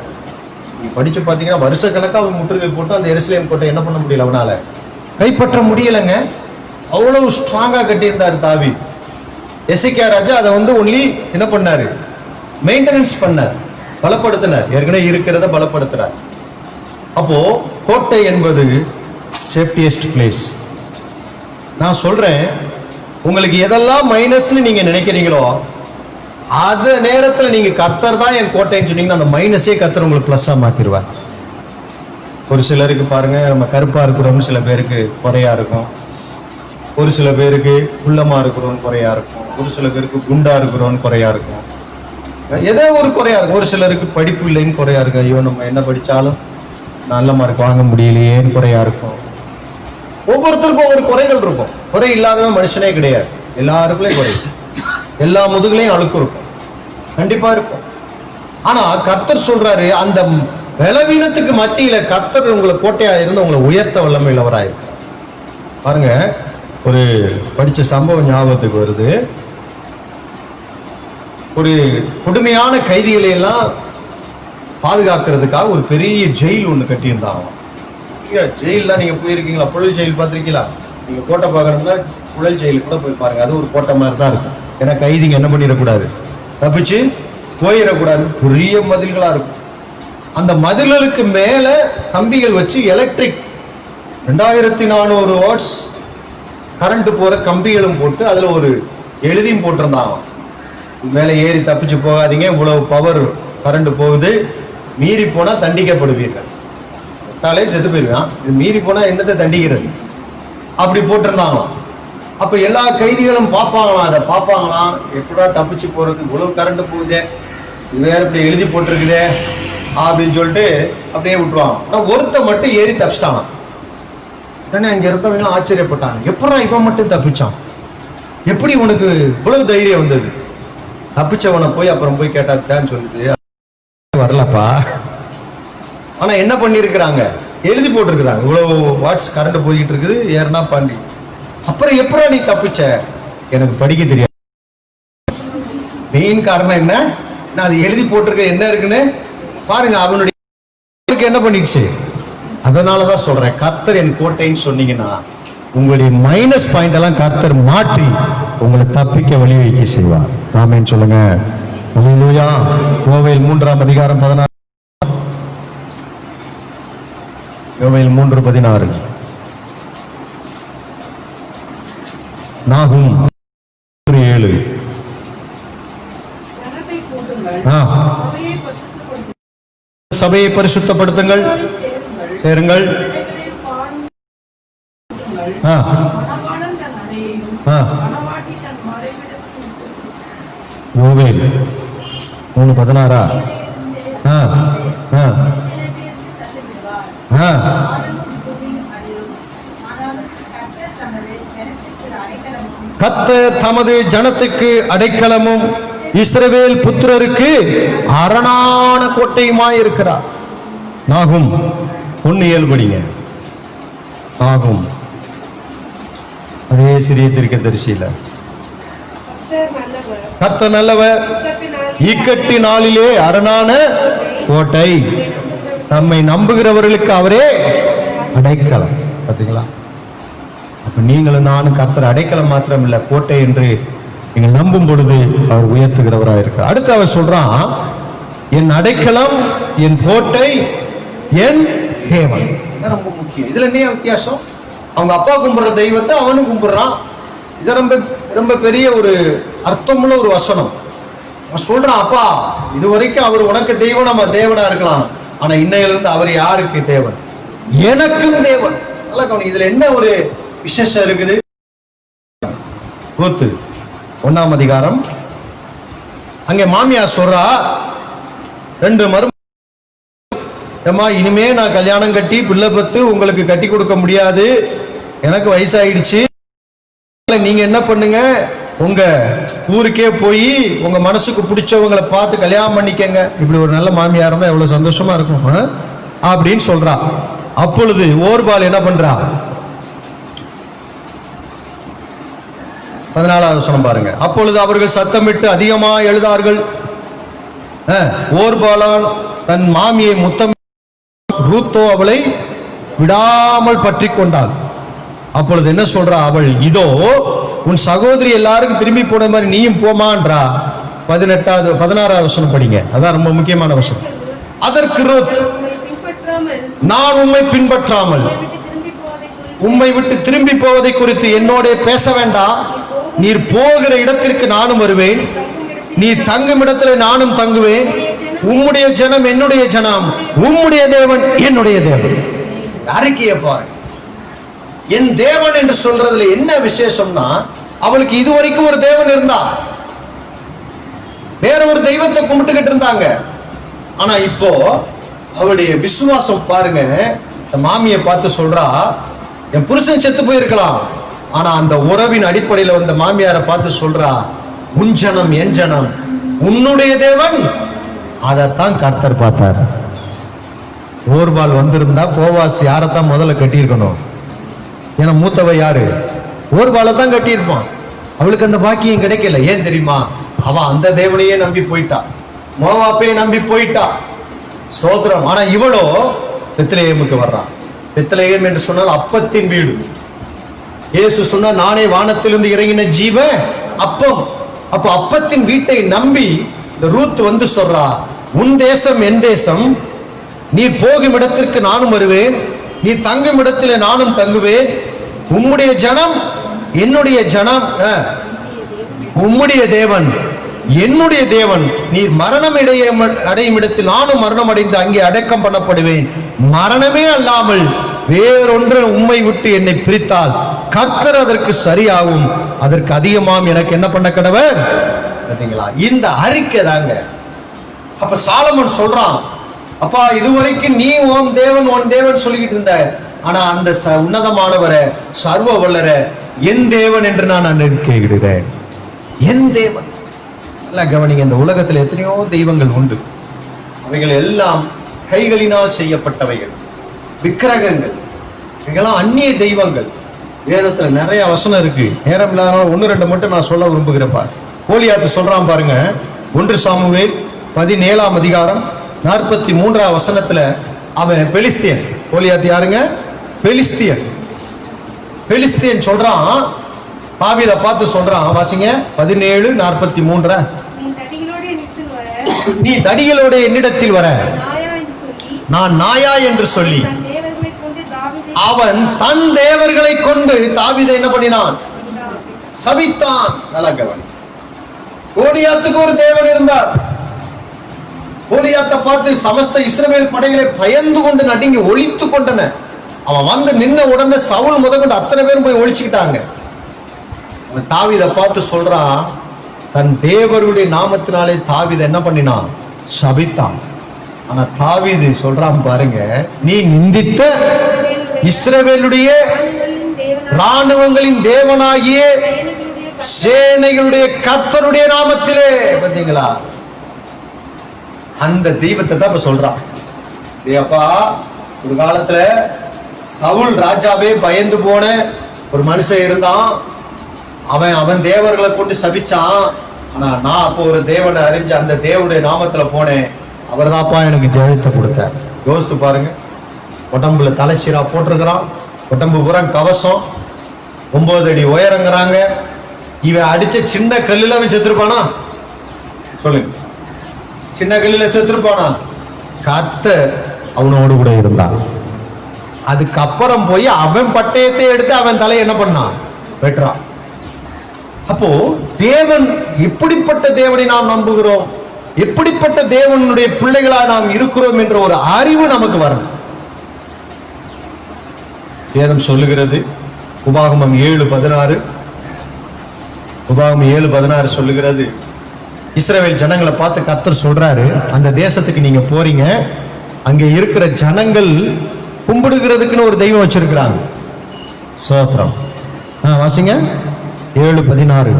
படிச்சு பாத்தீங்கன்னா வருஷ கணக்கா அவன் முற்றுகை போட்டு அந்த எருசலேம் கோட்டை என்ன பண்ண முடியல, அவனால கைப்பற்ற முடியலங்க. அவ்வளவு ஸ்ட்ராங்கா கட்டியிருந்தாரு தாவீது. எசேக்கியா ராஜா அதை வந்து ஒன்லி என்ன பண்ணாரு? மெயின்டெனன்ஸ் பண்ணார், பலப்படுத்தினார், ஏற்கனவே இருக்கிறத பலப்படுத்துறார். அப்போ கோட்டை என்பது சேஃப்டியஸ்ட் பிளேஸ். நான் சொல்றேன், உங்களுக்கு எதெல்லாம் மைனஸ்னு நீங்க நினைக்கிறீங்களோ அந்த நேரத்தில் நீங்க கர்த்தர் தான் என் கோட்டைன்னு சொன்னீங்கன்னா அந்த மைனஸே கர்த்தர் உங்களுக்கு பிளஸ்ஸா மாத்திருவார். ஒரு சிலருக்கு பாருங்க, நம்ம கருப்பா இருக்கிறோம்னு சில பேருக்கு குறையா இருக்கும், ஒரு சில பேருக்கு குள்ளமா இருக்கிறோன்னு குறையா இருக்கும், ஒரு சில பேருக்கு குண்டா இருக்கிறோன்னு குறையா இருக்கும், ஏதோ ஒரு குறையா இருக்கும். ஒரு சிலருக்கு படிப்பு இல்லைன்னு குறையா இருக்கும், ஐயோ நம்ம என்ன படிச்சாலும் நல்ல மார்க் வாங்க முடியலையேன்னு குறையா இருக்கும். ஒவ்வொருத்தருக்கும் ஒவ்வொரு குறைகள் இருக்கும். குறை இல்லாதவன் மனுஷனே கிடையாது. எல்லாருக்குள்ளேயும் குறை, எல்லா முதுகுலையும் அழுக்கு இருக்கும், கண்டிப்பா இருக்கும். ஆனா கர்த்தர் சொல்றாரு, அந்த பலவீனத்துக்கு மத்தியில கர்த்தர் உங்களை கோட்டையா இருந்து உங்களை உயர்த்த வல்லமை உள்ளவராயிருக்க. பாருங்க, ஒரு படிச்ச சம்பவம் ஞாபகத்துக்கு வருது. ஒரு கொடுமையான கைதிகளை எல்லாம் பாதுகாக்கிறதுக்காக ஒரு பெரிய ஜெயில் ஒன்று கட்டியிருந்தாங்க. ஜெயிலாம் நீங்க போயிருக்கீங்களா? புழல் ஜெயில் பார்த்துருக்கீங்களா? நீங்க கோட்டை பார்க்கணும்னா புழல் ஜெயிலுக்கு கூட போய் பாருங்க. அது ஒரு கோட்டை மாதிரி தான் இருக்கும். ஏன்னா கைதிங்க என்ன பண்ணிடக்கூடாது, தப்பிச்சு போயிடக்கூடாது. பெரிய மதில்களா இருக்கும். அந்த மதில்களுக்கு மேல கம்பிகள் வச்சு எலக்ட்ரிக் 2400 வாட்ஸ் கரண்ட் போற கம்பிகளும் போட்டு அதுல ஒரு எழுதியும் போட்டிருந்தாங்க, மேலே ஏறி தப்பிச்சு போகாதீங்க, இவ்வளவு பவர் கரண்ட் போகுது, மீறி போனா தண்டிக்கப்படுவீர்கள், தாலே செத்து போயிருக்கான், இது மீறி போனா என்னத்தை தண்டிக்கிறது, அப்படி போட்டிருந்தாங்களாம். அப்ப எல்லா கைதிகளும் பார்ப்பாங்களாம், அதை பார்ப்பாங்களாம், எப்படா தப்பிச்சு போறது, இவ்வளவு கரண்ட் போகுதே, இது வேற இப்படி எழுதி போட்டிருக்குதே அப்படின்னு சொல்லிட்டு அப்படியே விட்டுருவாங்க. ஆனா ஒருத்த மட்டும் ஏறி தப்பிச்சிட்டாங்க. உடனே அங்க இருந்தவங்க ஆச்சரியப்பட்டாங்க, எப்படா இவன் மட்டும் தப்பிச்சான், எப்படி உனக்கு இவ்வளவு தைரியம் வந்தது? தப்பிச்சவனை போய் அப்புறம் போய் கேட்டாத்தான் சொல்லுது, வரலப்பா. ஆனா என்ன பண்ணிருக்கிறாங்க, எழுதி போட்டிருக்கிறாங்க, இவ்வளவு வாட்ஸ் கரண்ட் போய்கிட்டு இருக்குது, ஏறனா பாண்டி. அப்புறம் எப்படா நீ தப்பிச்ச? எனக்கு படிக்க தெரியாது. மெயின் காரணம் என்ன, நான் அது எழுதி போட்டிருக்க என்ன இருக்குன்னு பாருங்க. அவனுடைய என்ன பண்ணிடுச்சு. அதனாலதான் சொல்றேன், கர்த்தர் என் கோட்டைன்னு சொன்னீங்கன்னா உங்களுடைய மைனஸ் பாயிண்ட் எல்லாம் கர்த்தர் மாற்றி உங்களை தப்பிக்க வழி வைக்க செய்வார். ஆமென் சொல்லுங்க. அல்லேலூயா. யோவேல் 3ஆம் அதிகாரம் 16, யோவேல் 3:16, நாகும் 7. சபையை பரிசுத்தப்படுத்துங்கள், சேருங்கள். யோவேல் 3:16. கர்த்தர் தமது ஜனத்துக்கு அடைக்கலமும் இஸ்ரவேல் புத்திரருக்கு அரணான கோட்டையுமாய் இருக்கிறார். நாகும் 1:7 படிங்க. ஆகும். அதே சிறிய தீர்க்கதரிசியில கர்த்தர் நல்லவர், இக்கட்டு நாளிலே அரணான கோட்டை, தம்மை நம்புகிறவர்களுக்கு அவரே அடைக்கலம். பார்த்தீங்களா? அப்ப நீங்களும் நானும் கர்த்தர் அடைக்கலம் மாத்திரம் இல்ல, கோட்டை என்று நீங்கள் நம்பும் பொழுது அவர் உயர்த்துகிறவராக இருக்கிறார். அடுத்து அவர் சொல்றான், என் அடைக்கலம், என் கோட்டை, என் தேவன். ரொம்ப முக்கியம். இதுல என்ன வித்தியாசம்? அவங்க அப்பா கும்பிடுற தெய்வத்தை அவனும் கும்பிடுறான். இது ரொம்ப ரொம்ப பெரிய ஒரு அர்த்தமுள்ள ஒரு வசனம். அவன் சொல்றான், அப்பா இதுவரைக்கும் அவர் உனக்கு தெய்வம், நம்ம தேவனா இருக்கலாம், ஆனா இன்னையிலிருந்து அவர் யாருக்கு தேவன்? எனக்கும் தேவன். நல்லா கவனி, இதுல என்ன ஒரு விசேஷம் இருக்குது? ரூத்து 1ஆம் அதிகாரம், அங்கே மாமியார் சொல்றா, 2 மரும, ஏம்மா இனிமே நான் கல்யாணம் கட்டி பிள்ளை பத்து உங்களுக்கு கட்டி கொடுக்க முடியாது, எனக்கு வயசாயிடுச்சு, நீங்க என்ன பண்ணுங்க, உங்க ஊருக்கே போய் உங்க மனசுக்கு பிடிச்சவங்களை பார்த்து கல்யாணம் பண்ணிக்கங்க. இப்படி ஒரு நல்ல மாமியார் இருந்தா எவ்வளவு சந்தோஷமா இருக்கும் அப்படின்னு சொல்றா. அப்பொழுது ஓர்பால் என்ன பண்றா? 14வது வசனம் பாருங்க. அப்பொழுது அவர்கள் சத்தமிட்டு அதிகமா எழுதார்கள். ஓர்பாலான் தன் மாமியை முத்தம், ரூத்தோ அவளை விடாமல் பற்றி கொண்டாள். அப்பொழுது என்ன சொல்றா அவள், இதோ உன் சகோதரி எல்லாருக்கும் திரும்பி போன மாதிரி நீயும் போமான்றா. 16வது வசனம் படிங்க, அதான் ரொம்ப முக்கியமான வசனம். அதற்கு ரூத், நான் உம்மை பின்பற்றாமல் உம்மை விட்டு திரும்பி போவதை குறித்து என்னோட பேச வேண்டாம். நீர் போகிற இடத்திற்கு நானும் வருவேன், நீ தங்கும் இடத்துல நானும் தங்குவேன். உம்முடைய ஜனம் என்னுடைய ஜனம், உம்முடைய தேவன் என்னுடைய தேவன். அறிக்கையை பாருங்க. என் தேவன் என்று சொல்றதுல என்ன விசேஷம்னா, அவளுக்கு இதுவரைக்கும் ஒரு தேவன் இருந்தா, வேற ஒரு தெய்வத்தை கும்பிட்டுக்கிட்டு இருந்தாங்க. ஆனா இப்போ அவளுடைய விசுவாசம் பாருங்க. மாமியை பார்த்து சொல்றா, என் புருஷன் செத்து போயிருக்கலாம், ஆனா அந்த உறவின் அடிப்படையில் வந்த மாமியாரை பார்த்து சொல்றா, உன் ஜனம் என் ஜனம், உன்னுடைய தேவன். அதைத்தான் கர்த்தர் பார்த்தார். ஓர்பால் வந்திருந்தா போவாஸ் யாரைத்தான் முதல்ல கட்டியிருக்கணும்? ஏன்னா மூத்தவ யாரு? ஓர்பாலை தான் கட்டியிருப்பான். அவளுக்கு அந்த பாக்கியம் கிடைக்கல. ஏன் தெரியுமா? அவன் அந்த தேவனையே நம்பி போயிட்டா, மோவாப்பையே நம்பி போயிட்டா. சோதரம். ஆனா இவளோ பெத்லெகேமுக்கு வர்றான். பெத்லெகேம் என்று சொன்னால் அப்பத்தின் வீடு. இயேசு சொன்னார், நானே வானத்திலிருந்து இறங்கின ஜீவ அப்பம். அப்ப அப்பத்தின் வீட்டை நம்பி இந்த ரூத் வந்து சொல்றா, உன் தேசம் என் தேசம், நீ போகும் இடத்திற்கு நானும் வருவேன், நீ தங்கும் இடத்திலே நானும் தங்குவேன். உம்முடைய ஜனம் என்னுடைய ஜனம், உம்முடைய தேவன் என்னுடைய தேவன். நீர் மரணம் அடையும் இடத்தில் நானும் மரணம் அடைந்து அங்கே அடக்கம் பண்ணப்படுவேன். மரணமே அல்லாமல் வேறொன்று உம்மை விட்டு என்னை பிரித்தால் கர்த்தர் அதற்கு சரியாகும், அதற்கு அதிகமாம் எனக்கு என்ன பண்ண கடவர். பார்த்தீங்களா? இந்த அறிக்கை தாங்க. அப்ப சாலமன் சொல்றான், அப்பா இதுவரைக்கும் நீ உன் தேவன் சொல்லிக்கிட்டு இருந்த, ஆனா அந்த உன்னதமானவரை சர்வ வல்லர என் தேவன் என்று நான் அறிக்கையிடுகிறேன். என் தேவன். நல்லா கவனிங்க, இந்த உலகத்தில் எத்தனையோ தெய்வங்கள் உண்டு. அவைகள் எல்லாம் கைகளினால் செய்யப்பட்டவைகள், விக்கிரகங்கள், இவைகளாம் அந்நிய தெய்வங்கள். வேதத்துல நிறைய வசனம் இருக்கு, நேரம் இல்லாதனால 1-2 மட்டும் நான் சொல்ல விரும்புகிறேன். கோலியாத்து சொல்றான் பாருங்க. 1 சாமுவேல் 17ஆம் அதிகாரம் 43ஆம் வசனத்துல அவன் பெலிஸ்தியன். கோலியாத்து யாருங்க? பெலிஸ்தியன். பெலிஸ்தியன் சொல்றான், தாவீத பார்த்து சொல்றான், வாசிங்க 17:43. நீ தடிகளோட என்னிடத்தில் வர, நான் நாயா என்று சொல்லி அவன் தன் தேவர்களை கொண்டு தாவீதை என்ன பண்ணினான்? சபித்தான். நல்லா கவனி. கோலியாத்துக்கு ஒரு தேவன் இருந்தார். கோலியாத்தை பார்த்து சமஸ்த இஸ்ரவேல் படைகளை பயந்து கொண்டு நடுங்கி ஒளித்து கொண்டன. அவன் வந்து நின்ன உடனே சவுல் முதற்கொண்டு அத்தனை பேரும் போய் ஒழிச்சுக்கிட்டாங்க. அவன் தாவீதை பார்த்து சொல்றான், தன் தேவருடைய நாமத்தினாலே தாவீதை என்ன பண்ணினான்? சபித்தான். ஆனா தாவீது சொல்றான் பாருங்க, நீ நிந்தித்த இஸ்ரவேலுடைய ராணுவங்களின் தேவனாகிய சேனைகளுடைய கர்த்தருடைய நாமத்திலே. பாத்தீங்களா? அந்த தெய்வத்தை தான் இப்ப சொல்றான். அப்பா ஒரு காலத்துல சவுல் ராஜாவே பயந்து போன ஒரு மனுஷன் இருந்தான். அவன் தேவர்களை கொண்டு சபிச்சான். ஆனா நான் அப்போ ஒரு தேவனை அறிஞ்சு அந்த தேவனுடைய நாமத்துல போனேன். அவர் தான்ப்பா எனக்கு ஜெயத்தை கொடுத்தார். யோசித்து பாருங்க. உடம்புல தலைச்சீரா போட்டிருக்கிறான், உடம்பு புறம் கவசம், 9 அடி உயரங்கிறாங்க. இவன் அடிச்ச சின்ன கல்லுல அவன் செத்துருப்பானா? சொல்லுங்க, சின்ன கல்லுல செத்துருப்பானா? கர்த்தர் அவனோடு கூட இருந்தான். அதுக்கப்புறம் போய் அவன் பட்டயத்தை எடுத்து அவன் தலையை என்ன பண்ணான்? வெட்டுறான். அப்போ தேவன் எப்படிப்பட்ட தேவனை நாம் நம்புகிறோம், எப்படிப்பட்ட தேவனுடைய பிள்ளைகளா நாம் இருக்கிறோம் என்ற ஒரு அறிவு நமக்கு வரணும். வேதம் சொல்லுகிறது, உபாகமம் 7:16, உபாகமம் 7:16 சொல்லுகிறது, இஸ்ரவேல் ஜனங்களை பார்த்து கர்த்தர் சொல்றாரு, அந்த தேசத்துக்கு நீங்க போறீங்க, அங்க இருக்கிற ஜனங்கள் கும்பிடுகிறதுக்குன்னு ஒரு தெய்வம் வச்சிருக்கிறாங்க. ஸ்தோத்திரம். வாசிங்க 7:16.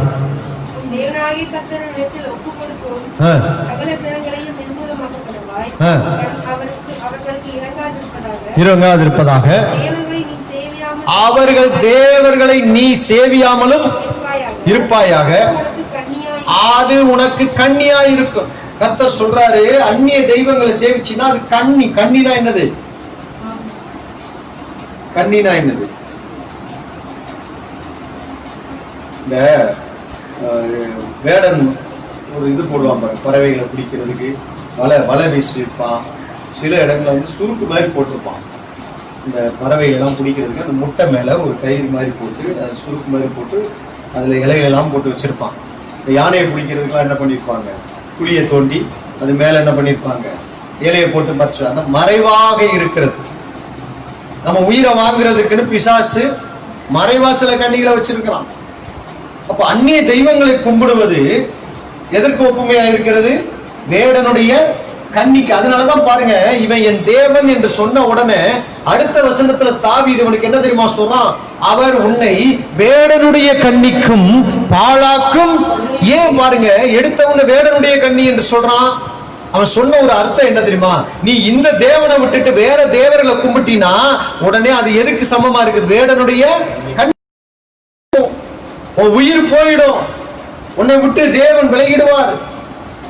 தேவனாகிய கர்த்தரிடத்தில் ஒப்புக்கொடுக்கும் சகல ஜனங்களையும் நிர்மூலமாக்கப்படுவாய். அவர்களுக்கு இறங்காதிருப்பதாக அவர்கள் தேவர்களை நீ சேவியாமலும் இருப்பாயாக, அது உனக்கு கண்ணியா இருக்கும். கர்த்தர் சொல்றாரு, அந்நிய தெய்வங்களை சேவிச்சினா அது கண்ணி. கண்ணினா என்னது? கண்ணினா என்னது? இந்த வேடன் ஒரு இது போடுவான் பாருங்க, பறவைகளை பிடிக்கிறதுக்கு வலை வீசிருப்பான். சில இடங்கள்ல வந்து சுருக்கு மாதிரி போட்டிருப்பான். இந்த பறவைகள் எல்லாம் பிடிக்கிறதுக்கு அந்த முட்டை மேல ஒரு கயிறு மாதிரி போட்டு, அது சுருக்கு மாதிரி போட்டு, அதுல இலைகள் எல்லாம் போட்டு வச்சிருப்பான். இந்த யானையை பிடிக்கிறதுக்கெல்லாம் என்ன பண்ணியிருப்பாங்க? குழியை தோண்டி அது மேல என்ன பண்ணியிருப்பாங்க? இலையை போட்டு மறைச்சு. அந்த மறைவாக இருக்கிறது. நம்ம உயிரை வாங்குறதுக்குன்னு பிசாசு மறைவாசல கண்ணிகளை வச்சிருக்கிறான். அப்ப அந்நிய தெய்வங்களை கும்பிடுவது எதற்கு ஒப்புமையா இருக்கிறது? வேடனுடைய கண்ணிக்கு. அதனாலதான் பாருங்க, இவன் என் தேவன் என்று சொன்ன உடனே அடுத்த வசனத்துல தாவீது இவனுக்கு என்ன தெரியுமா சொல்றான்? அவர் உன்னை வேடனுடைய கண்ணிக்கும் பாழாக்கும். ஏன் பாருங்க, எடுத்தவன வேடனுடைய கண்ணி என்று சொல்றான். அவன் சொன்ன ஒரு அர்த்தம் என்ன தெரியுமா? நீ இந்த தேவனை விட்டுட்டு வேற தேவர்களை கும்பிட்டினா உடனே அது எதுக்கு சமமா இருக்குது? வேடனுடைய கண்ணி. உயிர் போயிடும், உன்னை விட்டு தேவன் விலகிடுவார்,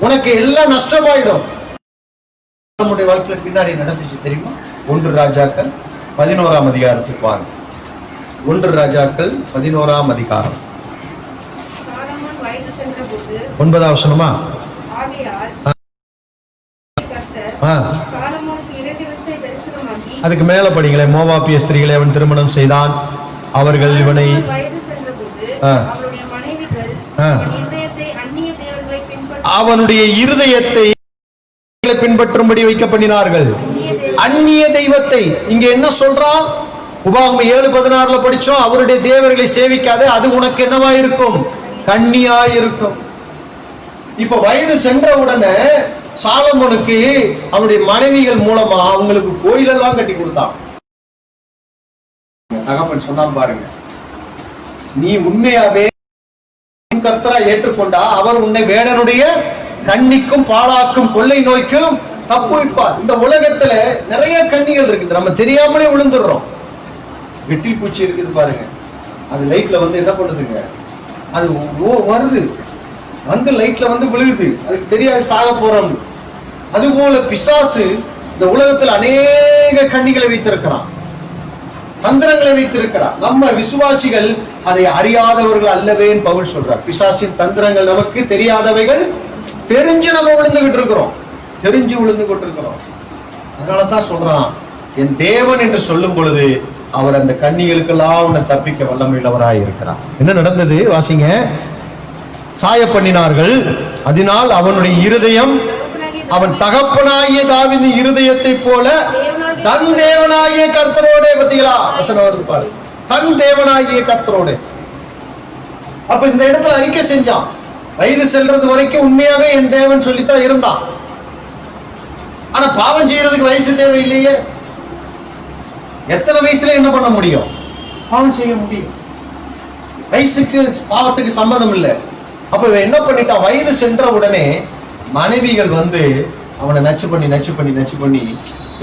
உனக்கு எல்லாம் நஷ்டமாயிடும். நம்முடைய வாழ்க்கையில பின்னாடி நடந்துச்சு தெரியுமா? 1 ராஜாக்கள் 11ஆம் அதிகாரத்துக்கு வாங்க. 1 ராஜாக்கள் 11ஆம் அதிகாரம் 9வது வசனமா? அதுக்கு மேல படிங்களேன். மோவாபிய ஸ்திரீகளை அவன் திருமணம் செய்தான். அவர்கள் இவனை அவனுடைய இருதயத்தை பின்பற்றும்படி வைக்க பண்ணினார்கள். அந்நிய தெய்வத்தை. இங்க என்ன சொல்றான்? உபாகமம் 7:16 படிச்சோம், அவருடைய தேவர்களை சேவிக்காது, அது உனக்கு என்னவா இருக்கும்? கண்ணியா இருக்கும். இப்ப வயது சென்ற உடனே சாலமோனுக்கு அவனுடைய மனைவிகள் மூலமா அவங்களுக்கு கோயிலெல்லாம் கட்டி கொடுத்தான். தகப்பன் சொன்னான் பாருங்க, நீ உண்மையாவே கர்த்தரா ஏற்றுக்கொண்டா அவர் உன்னை வேடனுடைய கண்ணிக்கும் பாழாக்கும் கொள்ளை நோய்க்கும் தப்புவிப்பார். இந்த உலகத்துல நிறைய கண்ணிகள் இருக்குது, நம்ம தெரியாமலே விழுந்துடுறோம். வெட்டில் பூச்சி இருக்குது பாருங்க, அது லைட்ல வந்து என்ன பண்ணுதுங்க? அது வருது, வந்து லைட்ல வந்து விழுகுது, அதுக்கு தெரியாது சாக போறோம். அது போல பிசாசு இந்த உலகத்தில் அநேக கண்ணிகளை வைத்திருக்கிறான், தந்திரங்களை வைத்திருக்கிறான். நம்ம விசுவாசிகள் அதை அறியாதவர்கள் அல்லவேன்னு பவுல் சொல்றார். பிசாசின் தந்திரங்கள் நமக்கு தெரியாதவைகள், தெரிஞ்சு நம்ம விழுந்துகிட்டு இருக்கிறோம், தெரிஞ்சு விழுந்து கொண்டு இருக்கிறோம். அதனாலதான் சொல்றான், என் தேவன் என்று சொல்லும் பொழுது அவர் அந்த கண்ணிகளுக்கெல்லாம் அவனை தப்பிக்க வல்லமையுள்ளவராய் இருக்கிறார். என்ன நடந்தது வாசிங்க. சாய பண்ணினார்கள், அதனால் அவனுடைய இருதயம் அவன் தகப்பனாகிய தாவீதின் இருதயத்தை போல தன் தேவனாகிய கர்த்தரோட, பத்திகளா வசனம் வருது பாரு, தன் தேவனாகிய கர்த்தரோட. அப்ப இந்த இடத்துல அறிக்கை செஞ்சான், வயது செல்றது வரைக்கும் உண்மையாவே என் தேவன் சொல்லித்தான் இருந்தான். ஆனா பாவம் செய்யறதுக்கு வயசு தேவை இல்லையே. எத்தனை வயசுல என்ன பண்ண முடியும்? பாவம் செய்ய முடியும். வயசுக்கு பாவத்துக்கு சம்மதம் இல்லை. அப்ப என்ன பண்ணிட்டான்? வயது சென்ற உடனே மனைவிகள் வந்து அவனை நச்சு பண்ணி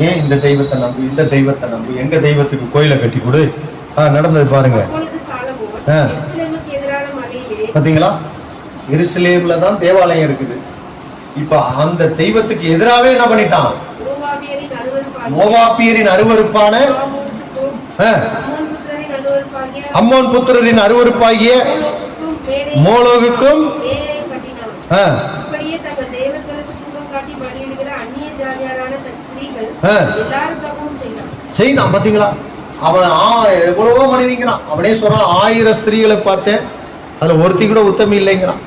ஏன் இந்த தெய்வத்தை நம்பு, எங்க தெய்வத்துக்கு கோயிலை கட்டி கொடு. நடந்தது பாருங்க. அப்பொழுது சாலமோன் எருசலேமுக்கு எதிரான மலையிலே, பாத்தீங்களா, எருசலேம்ல தான் தேவாலயம் இருக்குது. இப்ப அந்த தெய்வத்துக்கு எதிராவே என்ன பண்ணிட்டான்? மோவாபியரின் அருவருப்பான அம்மோன் புத்திரரின் அருவருப்பாகிய மோலோகுக்கும் செய்தான். பாத்தீங்களா, அவன் எவ்வளவோ மனைவிங்கிறான். அவனே சொல்றான், 1000 ஸ்திரீகளை பார்த்தேன், அதுல ஒருத்தி கூட உத்தமி இல்லைங்கிறான்.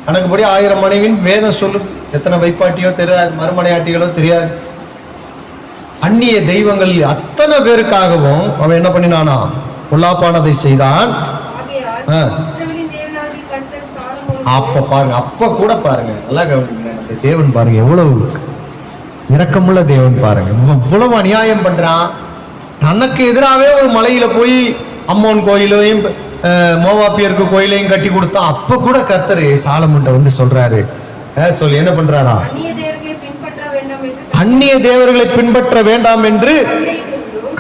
கணக்குப்படி 1000 மனைவின் வேதம் சொல்லுது. எத்தனை வைப்பாட்டியோ தெரியாது, மறுமனையாட்டிகளோ தெரியாது. அந்நிய தெய்வங்கள் அத்தனை பேருக்காகவும் அவன் என்ன பண்ணினானா? பொல்லாப்பானதை செய்தான். அப்ப பாருங்க, அப்ப கூட பாருங்க, நல்லா கவனிங்க, தேவன் பாருங்க எவ்வளவு இரக்கமுள்ள தேவன் பாருங்க. இவ்வளவு அநியாயம் பண்றான். தனக்கு எதிராகவே ஒரு மலையில போய் அம்மோன் கோயிலையும் மோவாப்பியருக்கு கோயிலையும் கட்டி கொடுத்தான். அப்ப கூட கர்த்தர் சாலமோன்ட்ட வந்து சொல்றாரு, சொல்லி என்ன பண்றாரா? அந்நிய தேவர்களை பின்பற்ற வேண்டாம் என்று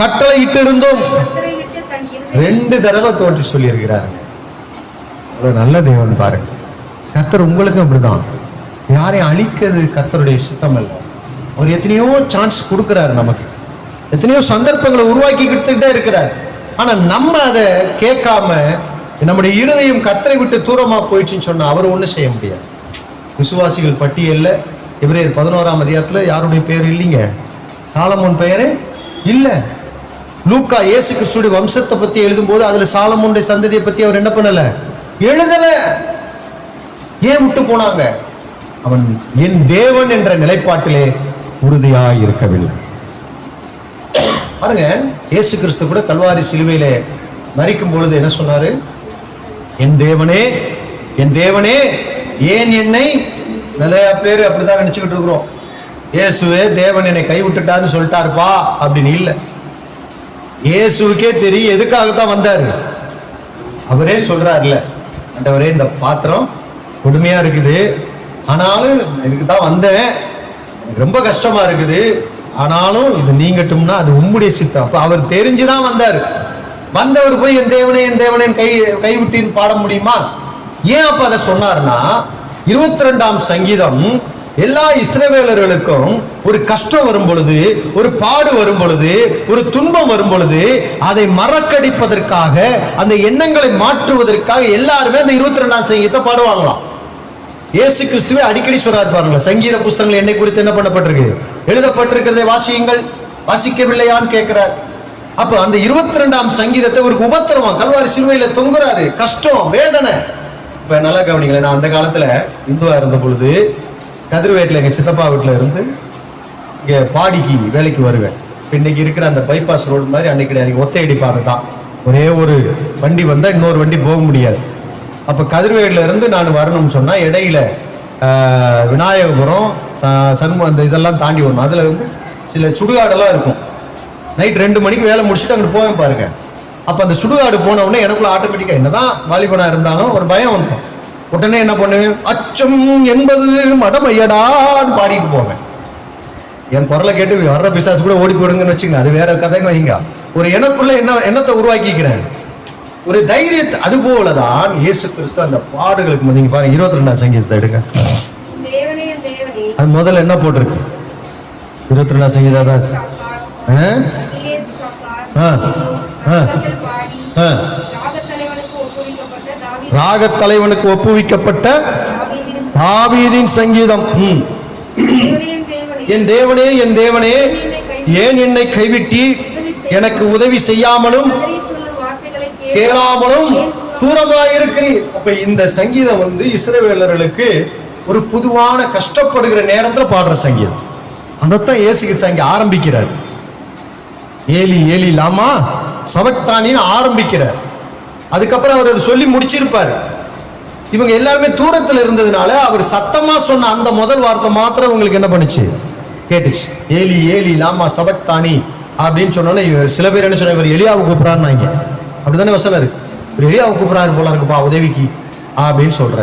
கட்டளையிட்டு இருந்தோம். 2 தடவை தோன்றி சொல்லி இருக்கிறாரு. நல்ல தேவன் பாருங்க. கர்த்தர் உங்களுக்கு அப்படிதான். யாரையும் அழிக்கிறது கர்த்தருடைய சித்தம் அல்ல. அவர் எத்தனையோ சான்ஸ் கொடுக்கிறாரு, நமக்கு எத்தனையோ சந்தர்ப்பங்களை உருவாக்கி கொடுத்துட்டே இருக்கிறார். ஆனா நம்ம அதை கேட்காம நம்முடைய இருதயம் கர்த்தரை விட்டு தூரமா போயிடுச்சுன்னு சொன்னா அவர் ஒண்ணும் செய்ய முடியாது. விசுவாசிகள் பட்டியல்ல எபிரேயர் 11ஆம் அதிகாரத்துல யாருடைய பெயர் இல்லைங்க? சாலமோன் பெயரே இல்ல. லூக்கா இயேசு கிறிஸ்துடைய வம்சத்தை பத்தி எழுதும் போது அதுல சாலமோனுடைய சந்ததியை பத்தி அவர் என்ன பண்ணல, எழுதல. ஏன் விட்டு போனாங்க? அவன் என் தேவன் என்ற நிலைப்பாட்டிலே உறுதியாய் இருக்கவில்லை. பாருங்க, இயேசு கிறிஸ்து கூட கல்வாரி சிலுவையிலே மரிக்கும் பொழுது என்ன சொன்னாரு? என் தேவனே, என் தேவனே, ஏன் என்னை, நிறைய பேர் அப்படிதான் நினைச்சுக்கிட்டு இருக்கிறோம், இயேசுவே தேவன் என்னை கைவிட்டுட்டாருன்னு சொல்லிட்டாருப்பா அப்படின்னு. இல்லை, இயேசுக்கே தெரியும் எதுக்காகத்தான் வந்தாரு. அவரே சொல்றாருல, ஆண்டவரே இந்த பாத்திரம் கொடுமையா இருக்குது, ஆனாலும் இதுக்கு தான் வந்தேன், ரொம்ப கஷ்டமா இருக்குது, ஆனாலும் இது நீங்கட்டும்னா அது உம்முடைய சித்தம். அப்ப அவர் தெரிஞ்சுதான் வந்தாரு. வந்தவர் போய் என் தேவனே என் தேவனே கைவிட்டின்னு பாட முடியுமா? ஏன் அப்ப அதை சொன்னார்னா, 22ஆம் சங்கீதம் எல்லா இஸ்ரவேலர்களுக்கும் ஒரு கஷ்டம் வரும் பொழுது, ஒரு பாடு வரும் பொழுது, ஒரு துன்பம் வரும் பொழுது அதை மறக்கடிப்பதற்காக, அந்த எண்ணங்களை மாற்றுவதற்காக எல்லாருமே அந்த 22ஆம் சங்கீதத்தை பாடுவாங்களாம். இயேசு கிறிஸ்துவே அடிக்கடி சொல்றாரு பாருங்க, சங்கீத புஸ்தகங்கள் என்னை குறித்து என்ன பண்ணப்பட்டிருக்கு, எழுதப்பட்டிருக்கிறதை வாசியுங்கள், வாசிக்கவில்லையான்னு கேட்கிறார். அப்ப அந்த 22ஆம் சங்கீதத்தை ஒரு உபத்திரமா கல்வாரி சிலுவையில தொங்குறாரு, கஷ்டம், வேதனை. இப்ப நல்லா கவனிங்களேன், நான் அந்த காலத்துல இந்துவா இருந்த பொழுது கதிர்வேட்டில் எங்க சித்தப்பா வீட்டுல இருந்து இங்க பாடிக்கு வேலைக்கு வருவேன். இன்னைக்கு இருக்கிற அந்த பைபாஸ் ரோடு மாதிரி அன்னைக்கு கிடையாது, ஒத்தையடி பாதை தான். ஒரே ஒரு வண்டி வந்தா இன்னொரு வண்டி போக முடியாது. அப்ப கதிர்வேடுல இருந்து நான் வரணும்னு சொன்னா இடையில விநாயகபுரம் சண்முகம் அந்த இதெல்லாம் தாண்டி வரணும். அதுல வந்து சில சுடுகாடெல்லாம் இருக்கும். நைட் 2 மணிக்கு வேலை முடிச்சுட்டு அங்கிட்டு போவேன் பாருங்க. அப்ப அந்த சுடுகாடு போன உடனே எனக்குள்ள ஆட்டோமேட்டிக்கா என்னதான் வாலிபனா இருந்தாலும் ஒரு பயம் வந்துடும். உடனே என்ன பண்ணுவேன், அச்சம் என்பது மடமையடான்னு பாடிட்டு போவேன். என் குரலை கேட்டு வர்ற பிசாசு கூட ஓடி போடுங்கன்னு வச்சுங்க, அது வேற கதைங்க வைங்க. ஒரு எனக்குள்ள எண்ணத்தை உருவாக்கிக்கிறேன், ஒரு தைரியத்தை. அது போலதான் இயேசு கிறிஸ்து அந்த பாடுகளுக்கு நீங்க பாருங்க, 22ஆம் சங்கீதத்தை எடுங்க. அது முதல்ல என்ன போட்டிருக்கு? 22ஆம் சங்கீதம் ராகத்தலைவனுக்கு ஒப்புவிக்கப்பட்ட தாவீதின் சங்கீதம். என் தேவனே என் தேவனே ஏன் என்னை கைவிட்டீர், எனக்கு உதவி செய்யாமலும் கேளாமலும் தூரமாயிருக்கிறீர். அப்ப இந்த சங்கீதம் வந்து இஸ்ரவேலர்களுக்கு ஒரு பொதுவான கஷ்டப்படுகிற நேரத்துல பாடுற சங்கீதம். அதைத்தான் இயேசு அங்க ஆரம்பிக்கிறார். ஏலி ஏலி லாமா சபக்தானின்னு ஆரம்பிக்கிறார். அதுக்கப்புறம் அவர் அதை சொல்லி முடிச்சிருப்பாரு. இவங்க எல்லாருமே தூரத்துல இருந்ததுனால அவர் சத்தமா சொன்ன அந்த முதல் வார்த்தை மாத்திரம் உங்களுக்கு என்ன பண்ணுச்சு, கேட்டுச்சு. ஏலி ஏலி லாமா சபக்தானி அப்படின்னு சொன்னோன்னே சில பேர் என்ன சொன்னாங்க, இவர் எலியாவை கூப்பிடாருன்னாங்க. அப்படித்தானே வசனம் இருக்கு, இவர் எலியாவை கூப்பிடாரு போல இருக்குப்பா உதவிக்கு அப்படின்னு சொல்ற.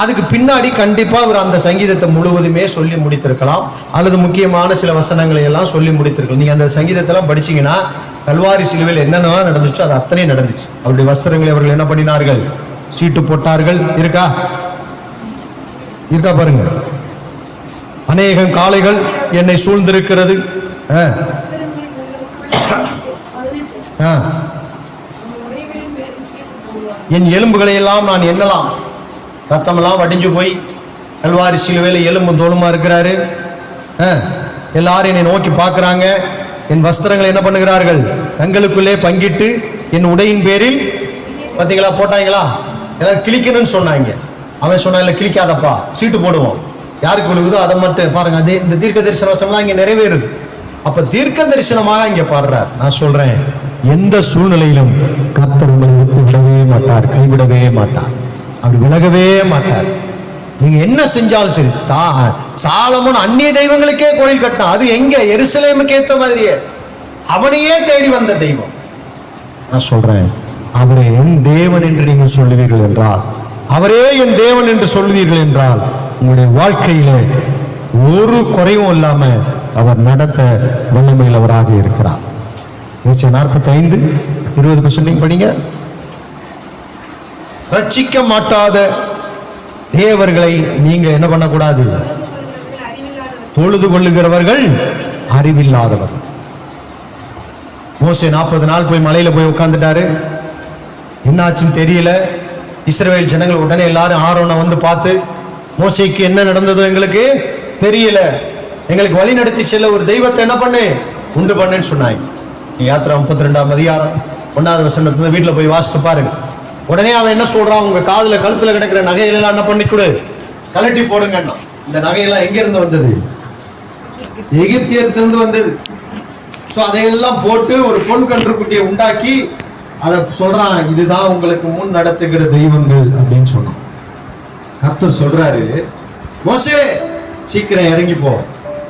அதுக்கு பின்னாடி கண்டிப்பா அவர் அந்த சங்கீதத்தை முழுவதுமே சொல்லி முடித்திருக்கலாம், அல்லது முக்கியமான சில வசனங்களை எல்லாம் சொல்லி முடித்திருக்கலாம். நீங்க அந்த சங்கீதத்தெல்லாம் படிச்சீங்கன்னா கல்வாரி சிலுவையில் என்னென்னலாம் நடந்துச்சோ அது அத்தனை நடந்துச்சு. அவருடைய வஸ்திரங்களை அவர்கள் என்ன பண்ணினார்கள்? சீட்டு போட்டார்கள். இருக்கா பாருங்க. அநேகம் காளைகள் என்னை சூழ்ந்திருக்கிறது. என் எலும்புகளை எல்லாம் நான் எண்ணலாம். ரத்தமெல்லாம் வடிஞ்சு போய் கல்வாரி சிலுவையில் எலும்பு தோலுமா இருக்கிறாரு. எல்லாரும் என்னை நோக்கி பார்க்கிறாங்க. என் வஸ்திரங்களை என்ன பண்ணுகிறார்கள்? தங்களுக்குள்ளே பங்கிட்டு என் உடையின் பேரில் பார்த்தீங்களா போட்டாங்களா? எல்லாரும் கிழிக்கணும்னு சொன்னாங்க. அவன் சொன்னா இல்லை கிழிக்காதப்பா, சீட்டு போடுவோம். யாருக்கு விழுகுதோ அதை மட்டும் பாருங்க. அதே இந்த தீர்க்க தரிசன வசனம்லாம் இங்கே நிறைவேறுது. அப்ப தீர்க்க தரிசனமாக இங்கே பாடுறார். நான் சொல்றேன், எந்த சூழ்நிலையிலும் கர்த்தர் உங்களை விட்டு விடவே மாட்டார், கைவிடவே மாட்டார், அவர் விலகவே மாட்டார். நீங்க என்ன செஞ்சாலும் சரி. சாலமோன் அந்நிய தெய்வங்களுக்கே கோயில் கட்டினான். அது எங்க? எருசலேமுக்கு ஏத்த மாதிரியே அவனையே தேடி வந்த தெய்வம். நான் சொல்றேன், அவரே என் தேவன் என்று நீங்கள் சொல்லுவீர்கள் என்றால், அவரே என் தேவன் என்று சொல்லுவீர்கள் என்றால், உங்களுடைய வாழ்க்கையில ஒரு குறைவும் இல்லாம அவர் நடத்த வல்லமையுள்ளவராக இருக்கிறார். 45:20 படிங்க. ரட்சிக்க மாட்டாத தேவர்களை நீங்க என்ன பண்ணக்கூடாது? தொழுது கொள்ளுகிறவர்கள் அறிவில்லாதவர். மோசே 40 நாள் போய் மலையில போய் உட்கார்ந்துட்டாரு. என்னாச்சுன்னு தெரியல. இஸ்ரவேல் ஜனங்கள் உடனே எல்லாரும் ஆரோனை வந்து பார்த்து, மோசேக்கு என்ன நடந்ததோ எங்களுக்கு தெரியல, எங்களுக்கு வழி நடத்தி செல்ல ஒரு தெய்வத்தை என்ன பண்ணு, உண்டு பண்ணுன்னு சொன்னாங்க. யாத்திரா 32ஆம் அதிகாரம் 1வது வசனத்துல வீட்டுல போய் வாசித்து பாருங்க. உடனே அவன் என்ன சொல்றான்? உங்க காதுல கழுத்துல கிடக்கிற நகையெல்லாம் என்ன பண்ணி கொடு, கலட்டி போடுங்கன்னா. இந்த நகையெல்லாம் எங்க இருந்து வந்தது? எகிப்தியத்திலிருந்து வந்தது. சோ அதையெல்லாம் போட்டு ஒரு பொன் கன்றுக்குட்டியை உண்டாக்கி அதை சொல்றான், இதுதான் உங்களுக்கு முன் நடத்துகிற தெய்வங்கள் அப்படின்னு சொன்னான். கர்த்தர் சொல்றாரு, மோசே சீக்கிரம் இறங்கி போ.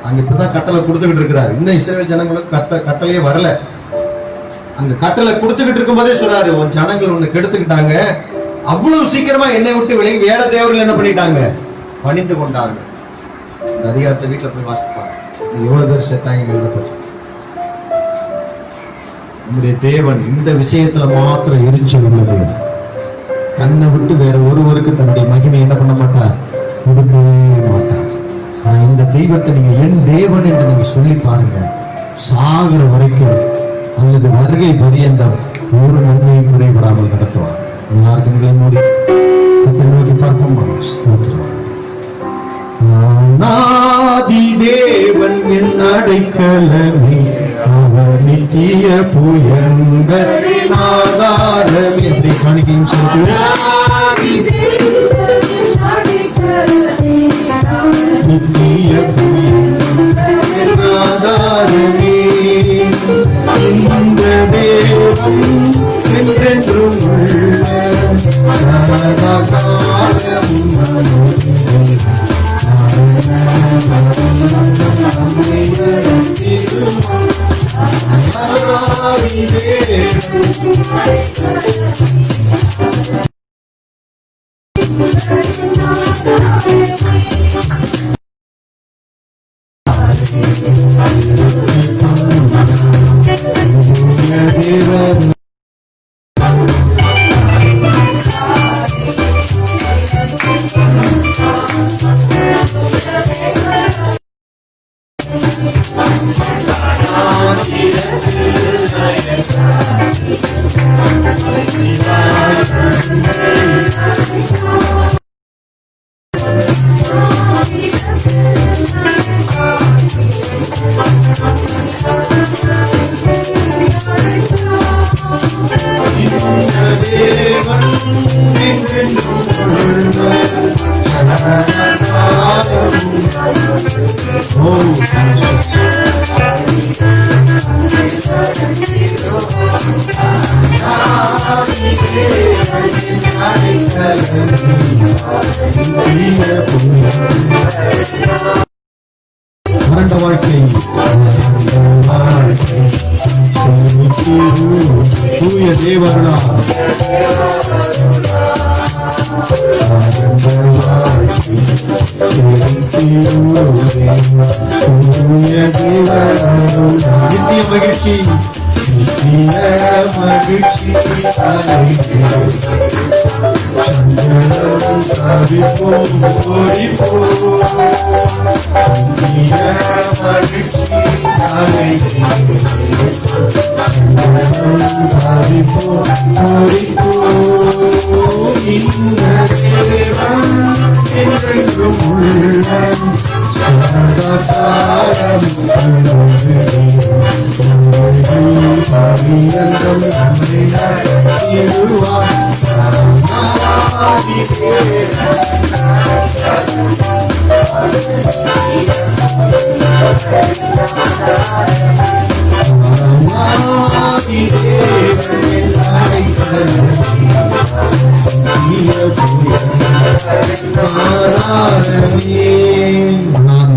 அங்க இப்பதான் கட்டளை கொடுத்துக்கிட்டு இருக்கிறாரு. இன்னும் இஸ்ரவேல் ஜனங்களுக்கு கட்டளையே வரல. அங்க கட்டளை கொடுத்துக்கிட்டு இருக்கும் போதே சொல்றாரு, உன் ஜனங்கள் ஒண்ணு கெடுத்துக்கிட்டாங்க, அவ்வளவு சீக்கிரமா என்னை விட்டு விலகி வேற தேவர்கள் என்ன பண்ணிட்டாங்க, பணிந்து கொண்டாங்க. இந்த அதிகாரத்தை வீட்டுல போய் வாசிப்பாங்க. எவ்வளவு பேர் செத்தாங்க எழுதப்பட்டு. நம்முடைய தேவன் இந்த விஷயத்துல மாத்திரம் எரிச்சல் உள்ளது. தன்னை விட்டு வேற ஒருவருக்கு தன்னுடைய மகிமை என்ன பண்ண மாட்டார், கொடுக்கவே மாட்டார். ஆனா இந்த தெய்வத்தை நீங்க என் தேவன் என்று நீங்க சொல்லி பாருங்க, சாகிற வரைக்கும் அல்லது வருகை பரியந்தம் ஒரு நன்மையும் குறைபடாமல் நடத்துவார். எல்லாருக்கும் மூடி கர்த்தரை நோக்கி பார்ப்போம். ஸ்தோத்திரம். ஆதி தேவன் என் அடைக்கலமே, அவர் நித்திய புயங்கள் ஆதாரமே. எப்படி காணிக்கையும் சொல்லுங்கள். நித்திய புயங்கள் ஆதாரமே, இந்த தேவன் என்றென்றும் உள்ள சதாகாலம் வறண்ட வாழ்க்கை தூய தேவர்களா நித்திய மகிழ்ச்சி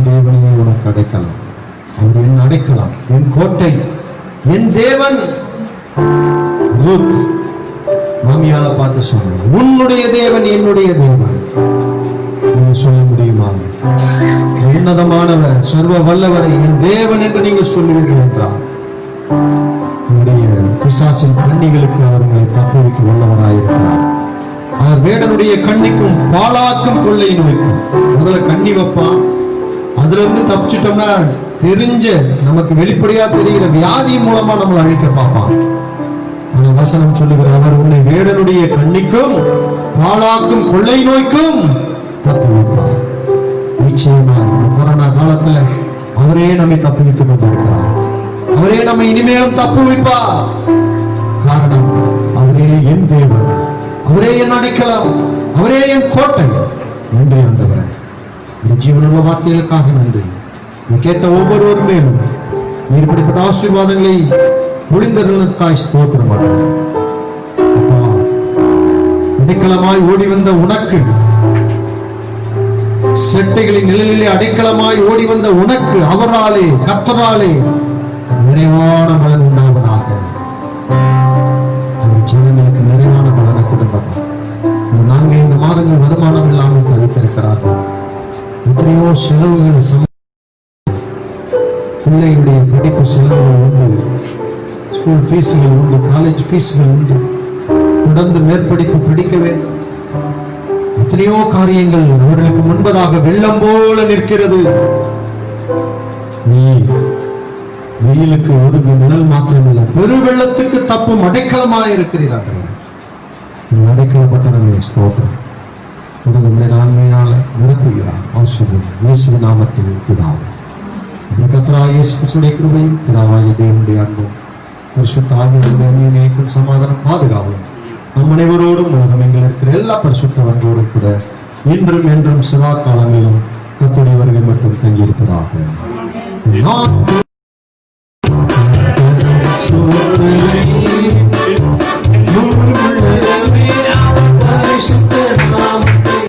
தேவனையே உனக்கு அடைக்கலாம். அவர் என் அடைக்கலாம், என் கோட்டை, என் தேவன். ரூத் மாமியால பார்த்து சொன்னார், உன்னுடைய தேவன் என்னுடைய தேவன். நீங்க சொல்ல முடியுமா? உன்னதமானவர், சர்வ வல்லவரை என் தேவன் என்று நீங்கள் சொல்லுவீர்கள் என்றார். உன்னுடைய பிசாசின் கண்ணிகளுக்கு அவர்களை தப்புவிக்க வல்லவராயிருக்கிறார். அவர் வேடனுடைய கண்ணிக்கும் பாலாக்கும் கொள்ளை நோய்க்கும் முதல்ல கண்ணி வைப்பான். அதுல இருந்து தப்பிச்சிட்டோம்னா தெரிஞ்ச நமக்கு வெளிப்படையா தெரிகிற வியாதி மூலமா நம்மளை அழிக்க பார்ப்பான். ஆனா வசனம் சொல்லுகிற அவர் உன்னை வேடனுடைய கண்ணிக்கும் பாலாக்கும் கொள்ளை நோய்க்கும் தப்பு வைப்பார். நிச்சயமா இந்த கொரோனா காலத்துல அவரே நம்மை தப்புவித்துக் கொண்டிருக்கிறார். அவரே நம்மை இனிமேலும் தப்பு வைப்பார். காரணம் அவரே என் தேவன், அவரே என் அடைக்கலம், அவரே என் கோட்டை. நன்றி ஆண்டவரே, இந்த ஜீவனுள்ள வார்த்தைகளுக்காக நன்றி. இதை கேட்ட ஒவ்வொருவர் மேலும் நீர் இப்படிப்பட்ட ஆசீர்வாதங்களை ஒளிந்தர்களுக்காய் ஸ்தோத்திரம் ஆண்டவரே. அப்பா, அடைக்கலமாய் ஓடி வந்த உனக்கு, செட்டைகளின் நிழலிலே அடைக்கலமாய் ஓடி வந்த உனக்கு அவராலே கர்த்தராலே நிறைவான பலன் உண்டாவதாக. ஜனங்களுக்கு நிறைவான பலனை கொடுப்பதா. இந்த 4-5 மாதங்கள் வருமானம் இல்லாமல் தவித்திருக்கிறார்கள். எத்தனையோ செலவுகள், பிள்ளைகளுடைய படிப்பு செலவுகள் உண்டு, ஸ்கூல் ஃபீஸுகள் உண்டு, காலேஜ் ஃபீஸுகள் உண்டு, தொடர்ந்து மேற்படிப்பு படிக்க வேண்டும். எத்தனையோ காரியங்கள் அவர்களுக்கு முன்பதாக வெள்ளம் போல நிற்கிறது. நீ வெயிலுக்கு ஒதுங்கு நிழல் மாத்திரமில்லை, பெரு வெள்ளத்துக்கு தப்பும் அடைக்கலமாக இருக்கிறீர்கள். அடைக்கலப்பட்ட நம்மை ஸ்தோத்திரம். தொடர்ந்து நம்முடைய நன்மையால நிரப்புகிறார். ஆசீர்வாதம் இயேசுவின் நாமத்தில் பிதாவே. கர்த்தராகிய இயேசு கிறிஸ்துவின் கிருபையும் பிதாவாகிய தேவனுடைய அன்பும் பரிசுத்த ஆவியானவருடைய அந்யோன்யமும் சமாதானம் பாதுகாவலும் நம் அனைவரோடும் உலகம் எங்கள் இருக்கிற எல்லா பரிசுத்தவர்களோடும் கூட இன்றும் என்றும் சதா காலங்களிலும் கர்த்தருடைய வருகை மட்டும் தங்கியிருப்பதாக.